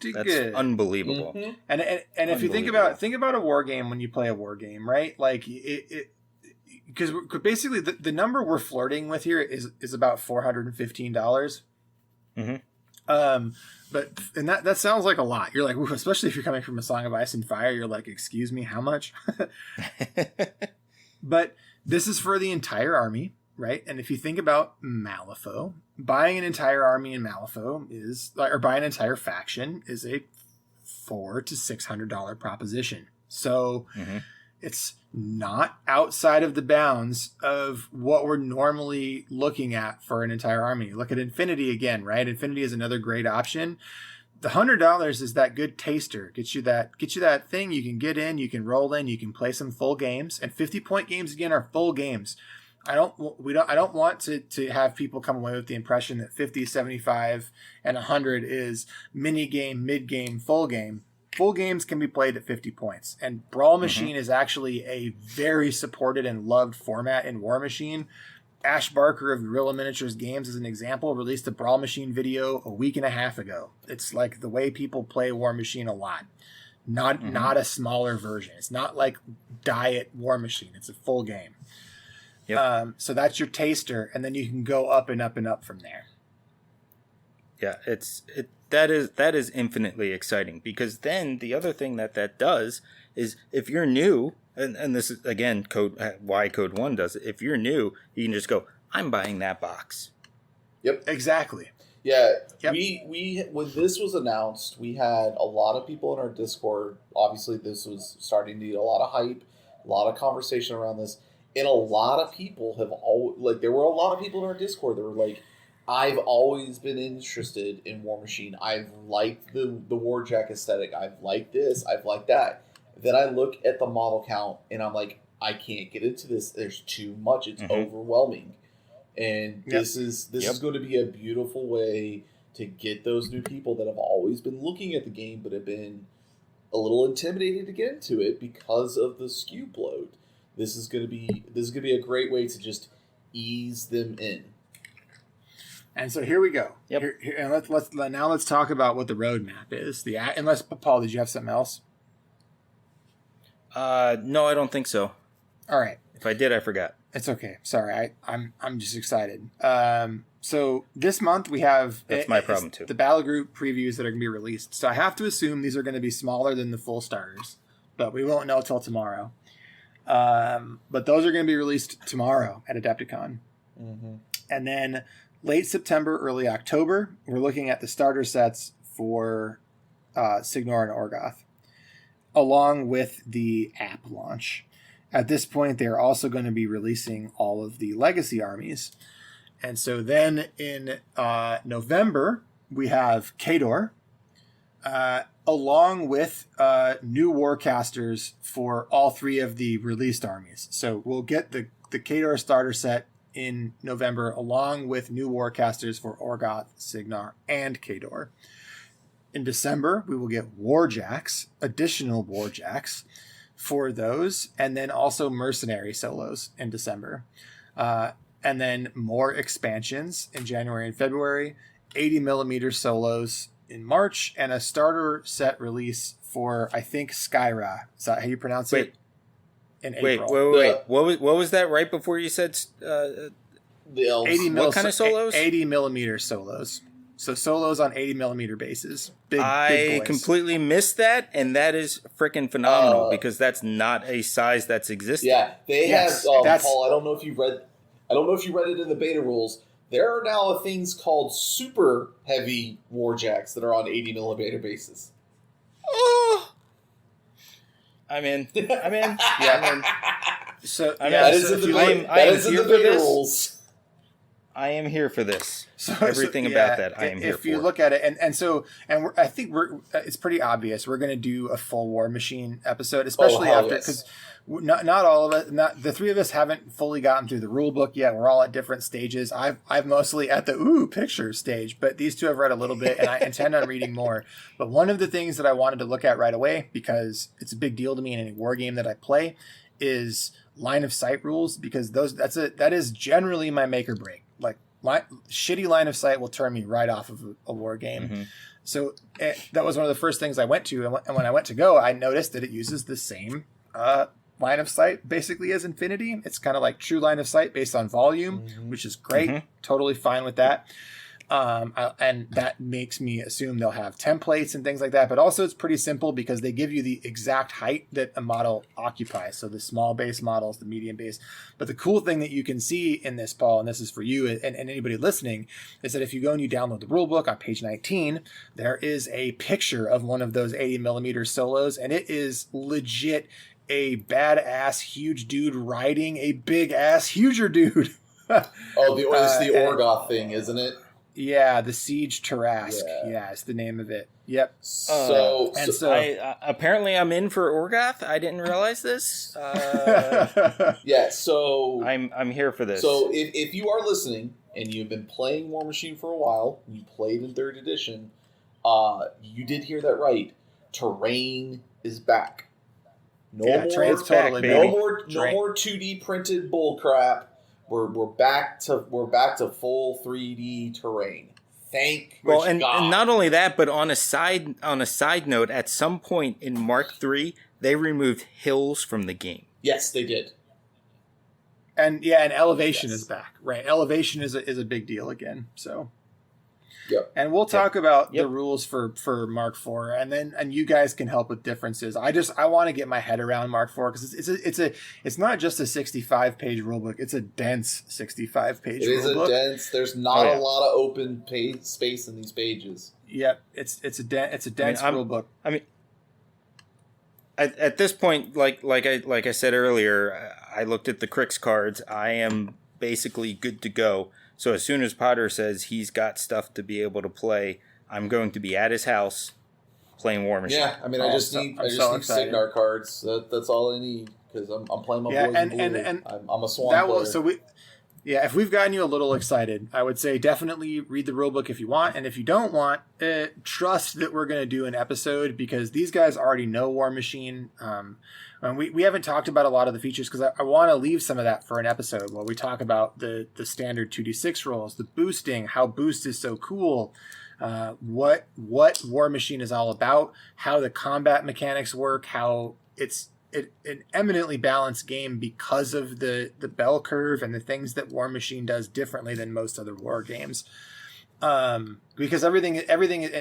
Speaker 2: That's
Speaker 1: good. Unbelievable.
Speaker 2: Mm-hmm. And if you think about a war game when you play a war game, right? Like because basically the number we're flirting with here is about $415.
Speaker 1: Mm-hmm.
Speaker 2: But that sounds like a lot. You're like, ooh, especially if you're coming from A Song of Ice and Fire, you're like, excuse me, how much? But this is for the entire army, right? And if you think about Malifaux, buying an entire army in Malifaux or buying an entire faction is a $400 to $600 proposition. So it's not outside of the bounds of what we're normally looking at for an entire army. Look at Infinity again, right? Infinity is another great option. The $100 is that good taster. Get you that thing you can get in, you can roll in, you can play some full games. And 50-point games again are full games. I don't want to have people come away with the impression that 50, 75, and 100 is mini game, mid game, full game. Full games can be played at 50 points. And Brawl Machine is actually a very supported and loved format in Warmachine. Ash Barker of Guerrilla Miniatures Games, as an example, released a Brawl Machine video a week and a half ago. It's like the way people play Warmachine a lot. Not a smaller version. It's not like Diet Warmachine. It's a full game. Yep. So that's your taster, and then you can go up and up and up from there.
Speaker 1: Yeah, that is infinitely exciting, because then the other thing that does is, if you're new, and this is again why Code 1 does it. If you're new, you can just go, I'm buying that box.
Speaker 3: Yep,
Speaker 2: exactly.
Speaker 3: Yeah,
Speaker 2: yep.
Speaker 3: We when this was announced, we had a lot of people in our Discord. Obviously, this was starting to get a lot of hype, a lot of conversation around this, and a lot of people there were a lot of people in our Discord that were like, I've always been interested in Warmachine. I've liked the Warjack aesthetic. I've liked this. I've liked that. Then I look at the model count, and I'm like, I can't get into this. There's too much. It's overwhelming. And this is going to be a beautiful way to get those new people that have always been looking at the game but have been a little intimidated to get into it because of the SKU bloat. This is going to be a great way to just ease them in.
Speaker 2: And so here we go.
Speaker 1: Yep.
Speaker 2: And let's talk about what the roadmap is. Unless Paul, did you have something else?
Speaker 1: No, I don't think so.
Speaker 2: All right.
Speaker 1: If I did, I forgot.
Speaker 2: It's okay. Sorry, I'm just excited. So this month we have
Speaker 1: that's my problem too.
Speaker 2: The Battle Group previews that are going to be released. So I have to assume these are going to be smaller than the full starters, but we won't know till tomorrow. But those are going to be released tomorrow at Adepticon, and then late September, early October, we're looking at the starter sets for Signor and Orgoth, along with the app launch. At this point, they're also going to be releasing all of the legacy armies. And so then in November, we have Khador, along with new Warcasters for all 3 of the released armies. So we'll get the Khador starter set in November, along with new Warcasters for Orgoth, Signar, and Khador. In December, we will get Warjacks, additional Warjacks for those, and then also Mercenary solos in December. And then more expansions in January and February, 80mm solos in March, and a starter set release for, I think, Skyra. Is that how you pronounce it? In April.
Speaker 1: Wait. What was that right before you said
Speaker 3: the elves?
Speaker 1: What kind of solos?
Speaker 2: 80mm solos. So solos on 80mm bases.
Speaker 1: I
Speaker 2: big
Speaker 1: completely missed that, and that is freaking phenomenal because that's not a size that's existed.
Speaker 3: Yeah, they have. Paul, I don't know if you read it in the beta rules. There are now things called super heavy Warjacks that are on 80mm bases.
Speaker 1: Oh, I'm in. Yeah, I'm in.
Speaker 2: So
Speaker 3: that is in the beta rules.
Speaker 1: I am here for this. Everything about that, I am here for.
Speaker 2: If you look at it, I think it's pretty obvious we're going to do a full Warmachine episode, especially after, because not all of us, the three of us haven't fully gotten through the rule book yet. We're all at different stages. I've mostly at the picture stage, but these two have read a little bit, and I intend on reading more. But one of the things that I wanted to look at right away, because it's a big deal to me in any war game that I play, is line of sight rules, because that is generally my make or break. Like, shitty line of sight will turn me right off of a war game. Mm-hmm. So that was one of the first things I went to. And when I went to go, I noticed that it uses the same line of sight basically as Infinity. It's kind of like true line of sight based on volume, which is great. Mm-hmm. Totally fine with that. And that makes me assume they'll have templates and things like that. But also it's pretty simple because they give you the exact height that a model occupies. So the small base models, the medium base. But the cool thing that you can see in this, Paul, and this is for you and anybody listening, is that if you go and you download the rulebook on page 19, there is a picture of one of those 80mm solos. And it is legit a badass huge dude riding a big ass huger dude.
Speaker 3: It's the Orgoth thing, isn't it?
Speaker 2: Yeah, the Siege Tarask. Yeah, it's the name of it. Yep.
Speaker 1: So apparently I'm in for Orgoth. I didn't realize this.
Speaker 3: So
Speaker 1: I'm here for this.
Speaker 3: So if you are listening and you've been playing Warmachine for a while, you played in 3rd edition, you did hear that right. Terrain is back. No more 2D printed bullcrap. We're back to full 3D terrain.
Speaker 1: And not only that, but on a side note, at some point in Mark III, they removed hills from the game.
Speaker 3: Yes, they did.
Speaker 2: And elevation is back, right? Elevation is a big deal again. So.
Speaker 3: Yep.
Speaker 2: And we'll talk about the rules for Mark IV, and you guys can help with differences. I want to get my head around Mark IV because it's not just a 65-page rulebook; it's a dense 65-page. It is
Speaker 3: a dense. There's not a lot of open space in these pages.
Speaker 2: Yep, it's a dense rulebook.
Speaker 1: I mean, at this point, like I said earlier, I looked at the Crix cards. I am basically good to go. So as soon as Potter says he's got stuff to be able to play, I'm going to be at his house playing Warmachine.
Speaker 3: Yeah, I mean, I just need Signar cards. That's all I need because I'm playing my boys. And I'm a Swan player.
Speaker 2: If we've gotten you a little excited, I would say definitely read the rulebook if you want, and if you don't want, trust that we're going to do an episode because these guys already know Warmachine. We haven't talked about a lot of the features because I want to leave some of that for an episode where we talk about the standard 2d6 rolls, the boosting, how boost is so cool, what Warmachine is all about, how the combat mechanics work, how it's an eminently balanced game because of the bell curve and the things that Warmachine does differently than most other war games. Because everything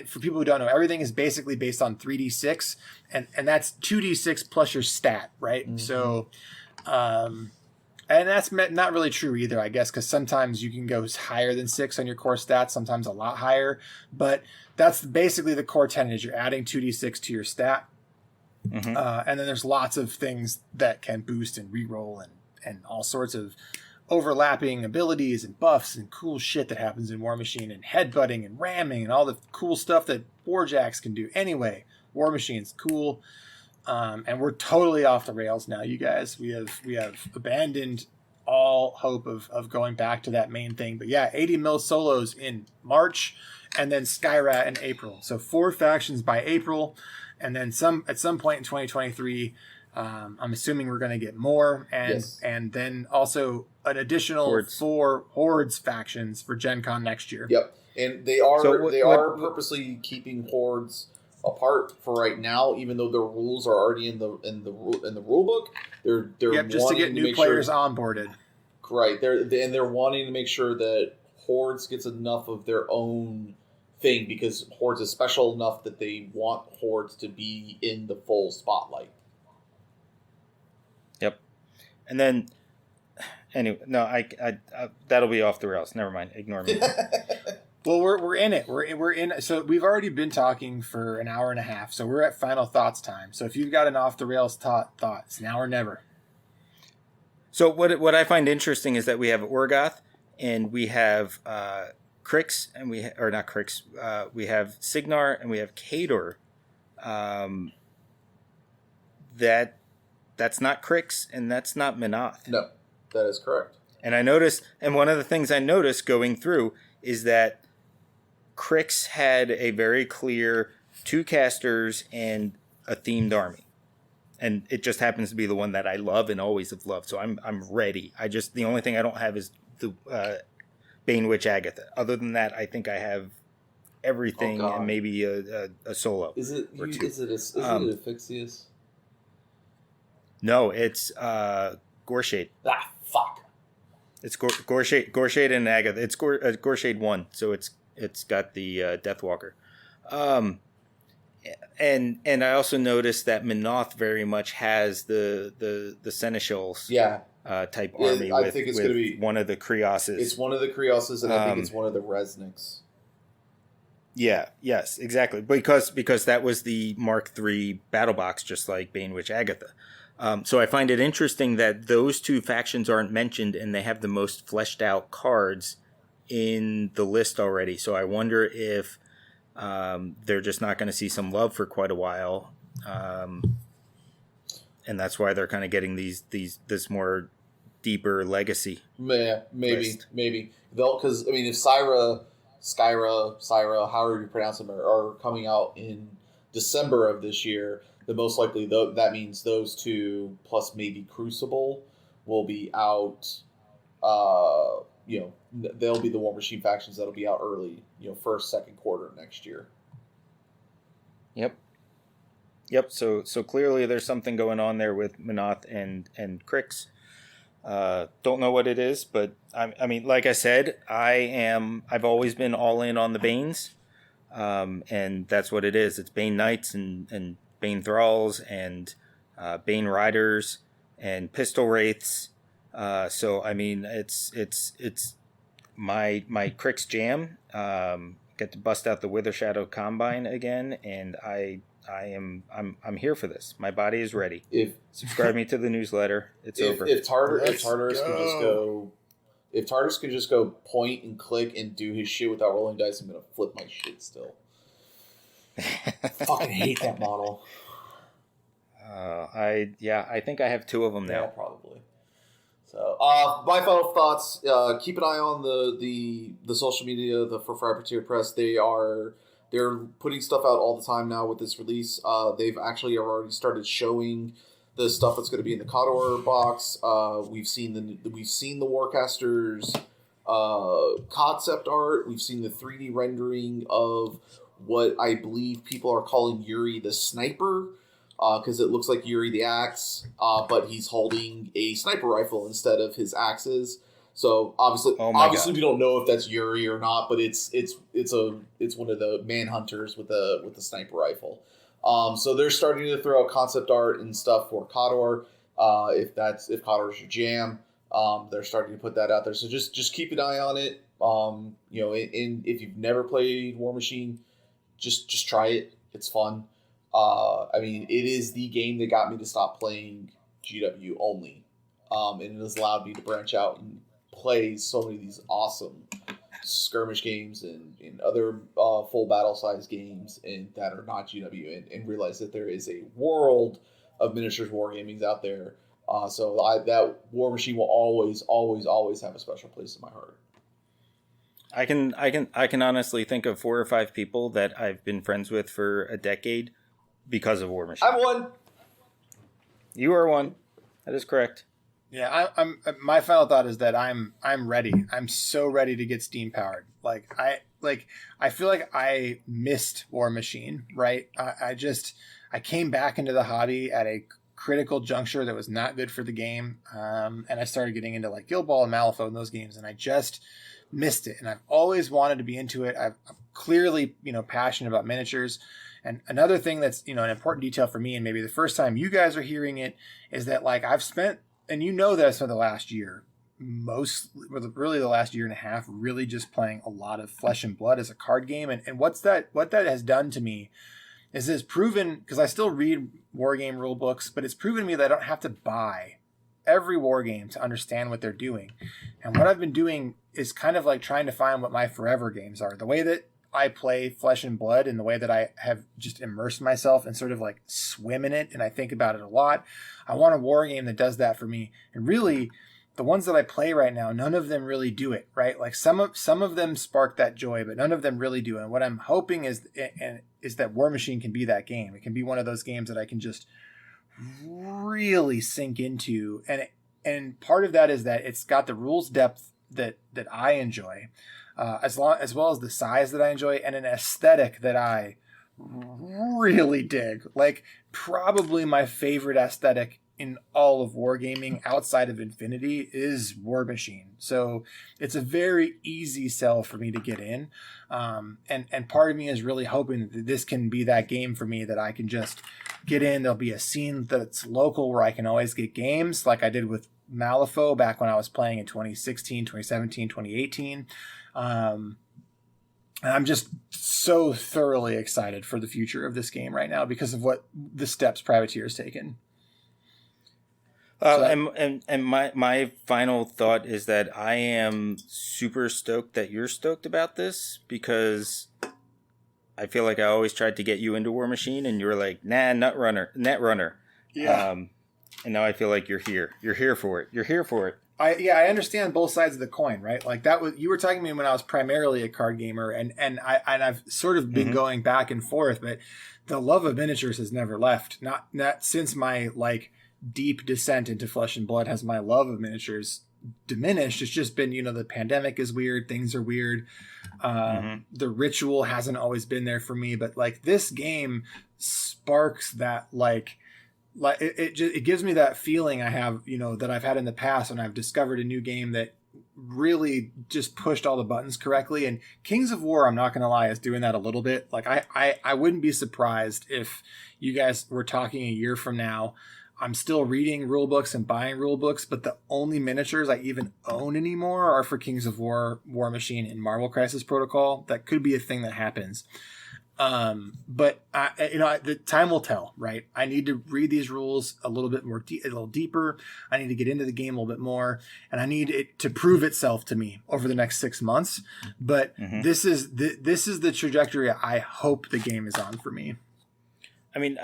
Speaker 2: for people who don't know, everything is basically based on 3d6 and that's 2d6 plus your stat, right? Mm-hmm. So, and that's not really true either, I guess, because sometimes you can go higher than 6 on your core stats, sometimes a lot higher, but that's basically the core tenet is you're adding 2d6 to your stat. Mm-hmm. And then there's lots of things that can boost and reroll and all sorts of overlapping abilities and buffs and cool shit that happens in Warmachine and headbutting and ramming and all the cool stuff that Warjacks can do. Anyway, Warmachine's cool. And we're totally off the rails now, you guys. We have abandoned all hope of going back to that main thing. But yeah, 80 mil solos in March, and then Skyrat in April. So 4 factions by April, and then at some point in 2023. I'm assuming we're going to get more, and then also an additional 4 Hordes factions for Gen Con next year.
Speaker 3: Yep, and they are purposely keeping Hordes apart for right now, even though the rules are already in the rule book. They're
Speaker 2: just to get new players onboarded.
Speaker 3: Right, they're wanting to make sure that Hordes gets enough of their own thing, because Hordes is special enough that they want Hordes to be in the full spotlight.
Speaker 1: Yep. And then, anyway, no, I that'll be off the rails. Never mind. Ignore me.
Speaker 2: Well, we're in it. We're in. So we've already been talking for an hour and a half. So we're at final thoughts time. So if you've got an off the rails thoughts, now or never.
Speaker 1: So what I find interesting is that we have Orgoth, and we have Crix, and we have Signar, and we have Khador. That's not Crix, and that's not Minoth.
Speaker 3: No, that is correct.
Speaker 1: And I noticed, and one of the things I noticed going through is that Crix had a very clear 2 casters and a themed army. And it just happens to be the one that I love and always have loved. So I'm ready. The only thing I don't have is the Bane Witch Agatha. Other than that, I think I have everything and maybe a solo.
Speaker 3: Is it Iphixius?
Speaker 1: No, it's Goreshade.
Speaker 3: Ah, fuck.
Speaker 1: It's Goreshade and Agatha. It's Goreshade 1, so it's got the Deathwalker. And I also noticed that Minoth very much has the Seneschals type army.
Speaker 3: I think it's going to be
Speaker 1: one of the Krioses.
Speaker 3: It's one of the Krioses, and I think it's one of the Resniks.
Speaker 1: Yeah, yes, exactly. Because that was the Mark III battle box, just like Bane Witch Agatha. So I find it interesting that those 2 factions aren't mentioned, and they have the most fleshed out cards in the list already. So I wonder if they're just not going to see some love for quite a while, and that's why they're kind of getting this more deeper legacy.
Speaker 3: Yeah, maybe they'll, because I mean, if Skyra, however you pronounce them, are coming out in December of this year, then most likely that means those 2 plus maybe Crucible will be out. They'll be the Warmachine factions that'll be out early, first, second quarter next year.
Speaker 1: Yep. So clearly there's something going on there with Minoth and Crix. Don't know what it is, but I mean, like I said, I've always been all in on the Banes, and that's what it is. It's Bane Knights and Bane Thralls and Bane Riders and Pistol Wraiths. So I mean, it's my Crix jam. Get to bust out the Wither Shadow Combine again, and I'm here for this. My body is ready. Subscribe me to the newsletter. It's over.
Speaker 3: If Tartarus can just go point and click and do his shit without rolling dice, I'm gonna flip my shit still. Fucking hate that model.
Speaker 1: I think I have 2 of them now.
Speaker 3: Yeah, probably. So, my final thoughts. Keep an eye on the social media, for Frappuccino Press. They're putting stuff out all the time now with this release. They've actually already started showing the stuff that's going to be in the Khador box. We've seen the Warcasters concept art. We've seen the 3D rendering of what I believe people are calling Yuri the Sniper. Because it looks like Yuri the Axe, but he's holding a sniper rifle instead of his axes. So obviously we don't know if that's Yuri or not, but it's one of the manhunters with the sniper rifle. So they're starting to throw out concept art and stuff for Khador. If Khador's your jam, they're starting to put that out there. So just keep an eye on it. If you've never played Warmachine, just try it. It's fun. I mean, it is the game that got me to stop playing GW only. And it has allowed me to branch out and play so many of these awesome skirmish games and other full battle size games and that are not GW, and realize that there is a world of miniatures wargamings out there So that Warmachine will always, always, always have a special place in my heart.
Speaker 1: I can honestly think of 4 or 5 people that I've been friends with for a decade because of Warmachine.
Speaker 3: I'm one.
Speaker 1: You are one. That is correct.
Speaker 2: Yeah, I'm. My final thought is that I'm ready. I'm so ready to get Steam powered. I feel like I missed Warmachine. Right. I came back into the hobby at a critical juncture that was not good for the game, and I started getting into like Guild Ball and Malifaux and those games, and I just missed it. And I've always wanted to be into it. I'm clearly passionate about miniatures. And another thing that's an important detail for me, and maybe the first time you guys are hearing it, is that like I've spent. And that I spent the last year, really the last year and a half, really just playing a lot of Flesh and Blood as a card game. And what that has done to me is it's proven, because I still read war game rule books, but it's proven to me that I don't have to buy every war game to understand what they're doing. And what I've been doing is kind of like trying to find what my forever games are. The way that I play Flesh and Blood and the way that I have just immersed myself and sort of like swim in it, and I think about it a lot. I want a war game that does that for me. And really, the ones that I play right now, none of them really do it, right? Like some of them spark that joy, but none of them really do. And what I'm hoping is that Warmachine can be that game. It can be one of those games that I can just really sink into. And part of that is that it's got the rules depth that I enjoy. As well as the size that I enjoy, and an aesthetic that I really dig. Like probably my favorite aesthetic in all of wargaming outside of Infinity is Warmachine. So it's a very easy sell for me to get in. And part of me is really hoping that this can be that game for me that I can just get in. There'll be a scene that's local where I can always get games like I did with Malifaux back when I was playing in 2016, 2017, 2018. And I'm just so thoroughly excited for the future of this game right now because of what the steps Privateer has taken.
Speaker 1: And my final thought is that I am super stoked that you're stoked about this, because I feel like I always tried to get you into Warmachine and you were like, nah, Netrunner.
Speaker 2: Yeah.
Speaker 1: And now I feel like you're here. You're here for it. You're here for it.
Speaker 2: I understand both sides of the coin, right? Like that was, you were talking to me when I was primarily a card gamer, and I've sort of been going back and forth, but the love of miniatures has never left. Not since my like deep descent into Flesh and Blood has my love of miniatures diminished. It's just been, the pandemic is weird, things are weird. The ritual hasn't always been there for me, but like this game sparks that like it gives me that feeling I have, that I've had in the past when I've discovered a new game that really just pushed all the buttons correctly. And Kings of War, I'm not going to lie, is doing that a little bit. Like I wouldn't be surprised if you guys were talking a year from now. I'm still reading rule books and buying rule books, but the only miniatures I even own anymore are for Kings of War, Warmachine, and Marvel Crisis Protocol. That could be a thing that happens. But the time will tell, right? I need to read these rules a little bit more, a little deeper. I need to get into the game a little bit more, and I need it to prove itself to me over the next 6 months. But this is the trajectory I hope the game is on for me.
Speaker 1: I mean,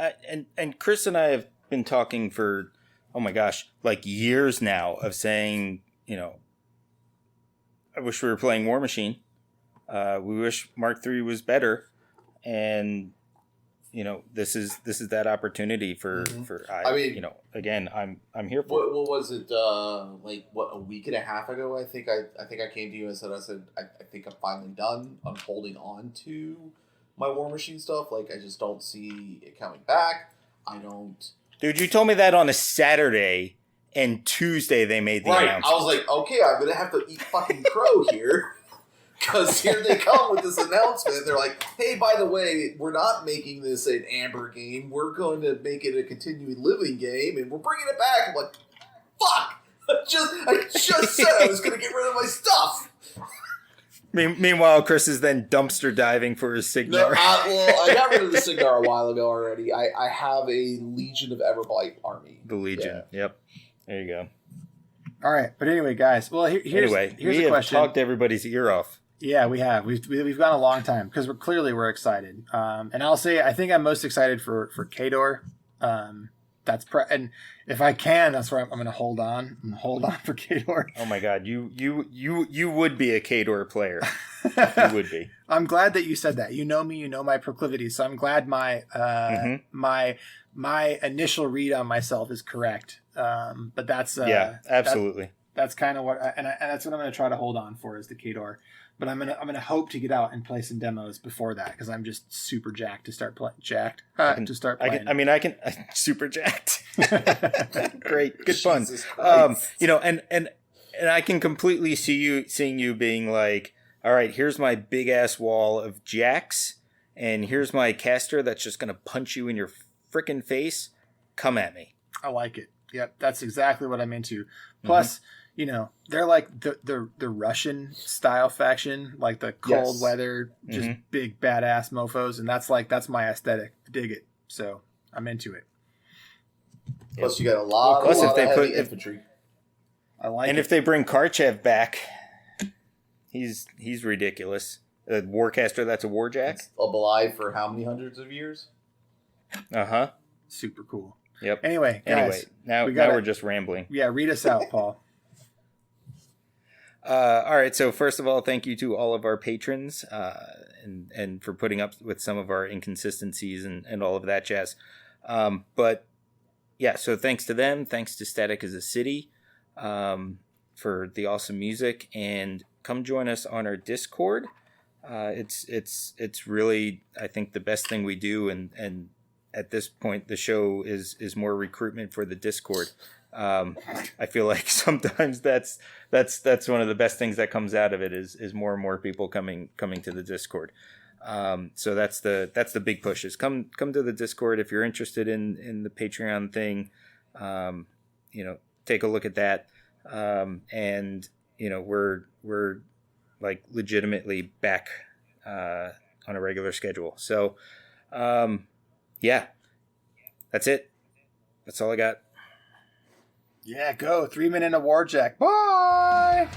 Speaker 1: and Chris and I have been talking for, oh my gosh, like years now of saying, I wish we were playing Warmachine. We wish Mark III was better. And this is that opportunity for again, I'm here for.
Speaker 3: What was it? A week and a half ago? I think I came to you and said I think I'm finally done. I'm holding on to my Warmachine stuff. Like I just don't see it coming back. I don't.
Speaker 1: Dude, you told me that on a Saturday, and Tuesday they made the announcement.
Speaker 3: I was like, okay, I'm gonna have to eat fucking crow here. Because here they come with this announcement. They're like, hey, by the way, we're not making this an Amber game. We're going to make it a continuing living game, and we're bringing it back. I'm like, fuck! I just said I was going to get rid of my stuff.
Speaker 1: Meanwhile, Chris is then dumpster diving for his Signar.
Speaker 3: No, I got rid of the Signar a while ago already. I have a Legion of Everblight army.
Speaker 1: The Legion, Yep. There you go.
Speaker 2: All right, but anyway, guys. Well, here's a question.
Speaker 1: We have talked everybody's ear off.
Speaker 2: Yeah, we have. We've gone a long time because we're excited. And I'll say I think I'm most excited for Khador. and if I can, that's where I'm going to hold on. I'm going to hold on for Khador.
Speaker 1: Oh my God, you would be a Khador player. You would be.
Speaker 2: I'm glad that you said that. You know me, you know my proclivities, so I'm glad my my initial read on myself is correct. But that's
Speaker 1: absolutely.
Speaker 2: That's kind of what, and that's what I'm going to try to hold on for is the Khador. But I'm gonna hope to get out and play some demos before that because I'm just super jacked to start playing. I can
Speaker 1: super jacked. Great, good fun. And I can completely seeing you being like, all right, here's my big ass wall of jacks, and here's my caster that's just gonna punch you in your frickin' face. Come at me.
Speaker 2: I like it. Yep, that's exactly what I'm into. Plus. They're like the Russian style faction, like the cold weather, just big badass mofos, and that's my aesthetic. I dig it, so I'm into it.
Speaker 3: Plus, you got a lot of heavy infantry.
Speaker 2: I like
Speaker 1: and
Speaker 2: it.
Speaker 1: If they bring Karchev back, he's ridiculous. A warcaster that's a warjack,
Speaker 3: alive for how many hundreds of years?
Speaker 2: Super cool.
Speaker 1: Yep.
Speaker 2: Anyway, guys,
Speaker 1: now we're just rambling.
Speaker 2: Yeah, read us out, Paul.
Speaker 1: All right. So first of all, thank you to all of our patrons and for putting up with some of our inconsistencies and all of that jazz. But yeah, so thanks to them. Thanks to Static as a City for the awesome music. And come join us on our Discord. It's really, I think, the best thing we do. And at this point, the show is more recruitment for the Discord. I feel like sometimes that's one of the best things that comes out of it is more and more people coming to the Discord. So that's the big push is come to the Discord if you're interested in the Patreon thing. Take a look at that. And we're like legitimately back on a regular schedule. So yeah, that's it. That's all I got.
Speaker 2: Yeah, go. 3 men in a Warjack. Bye!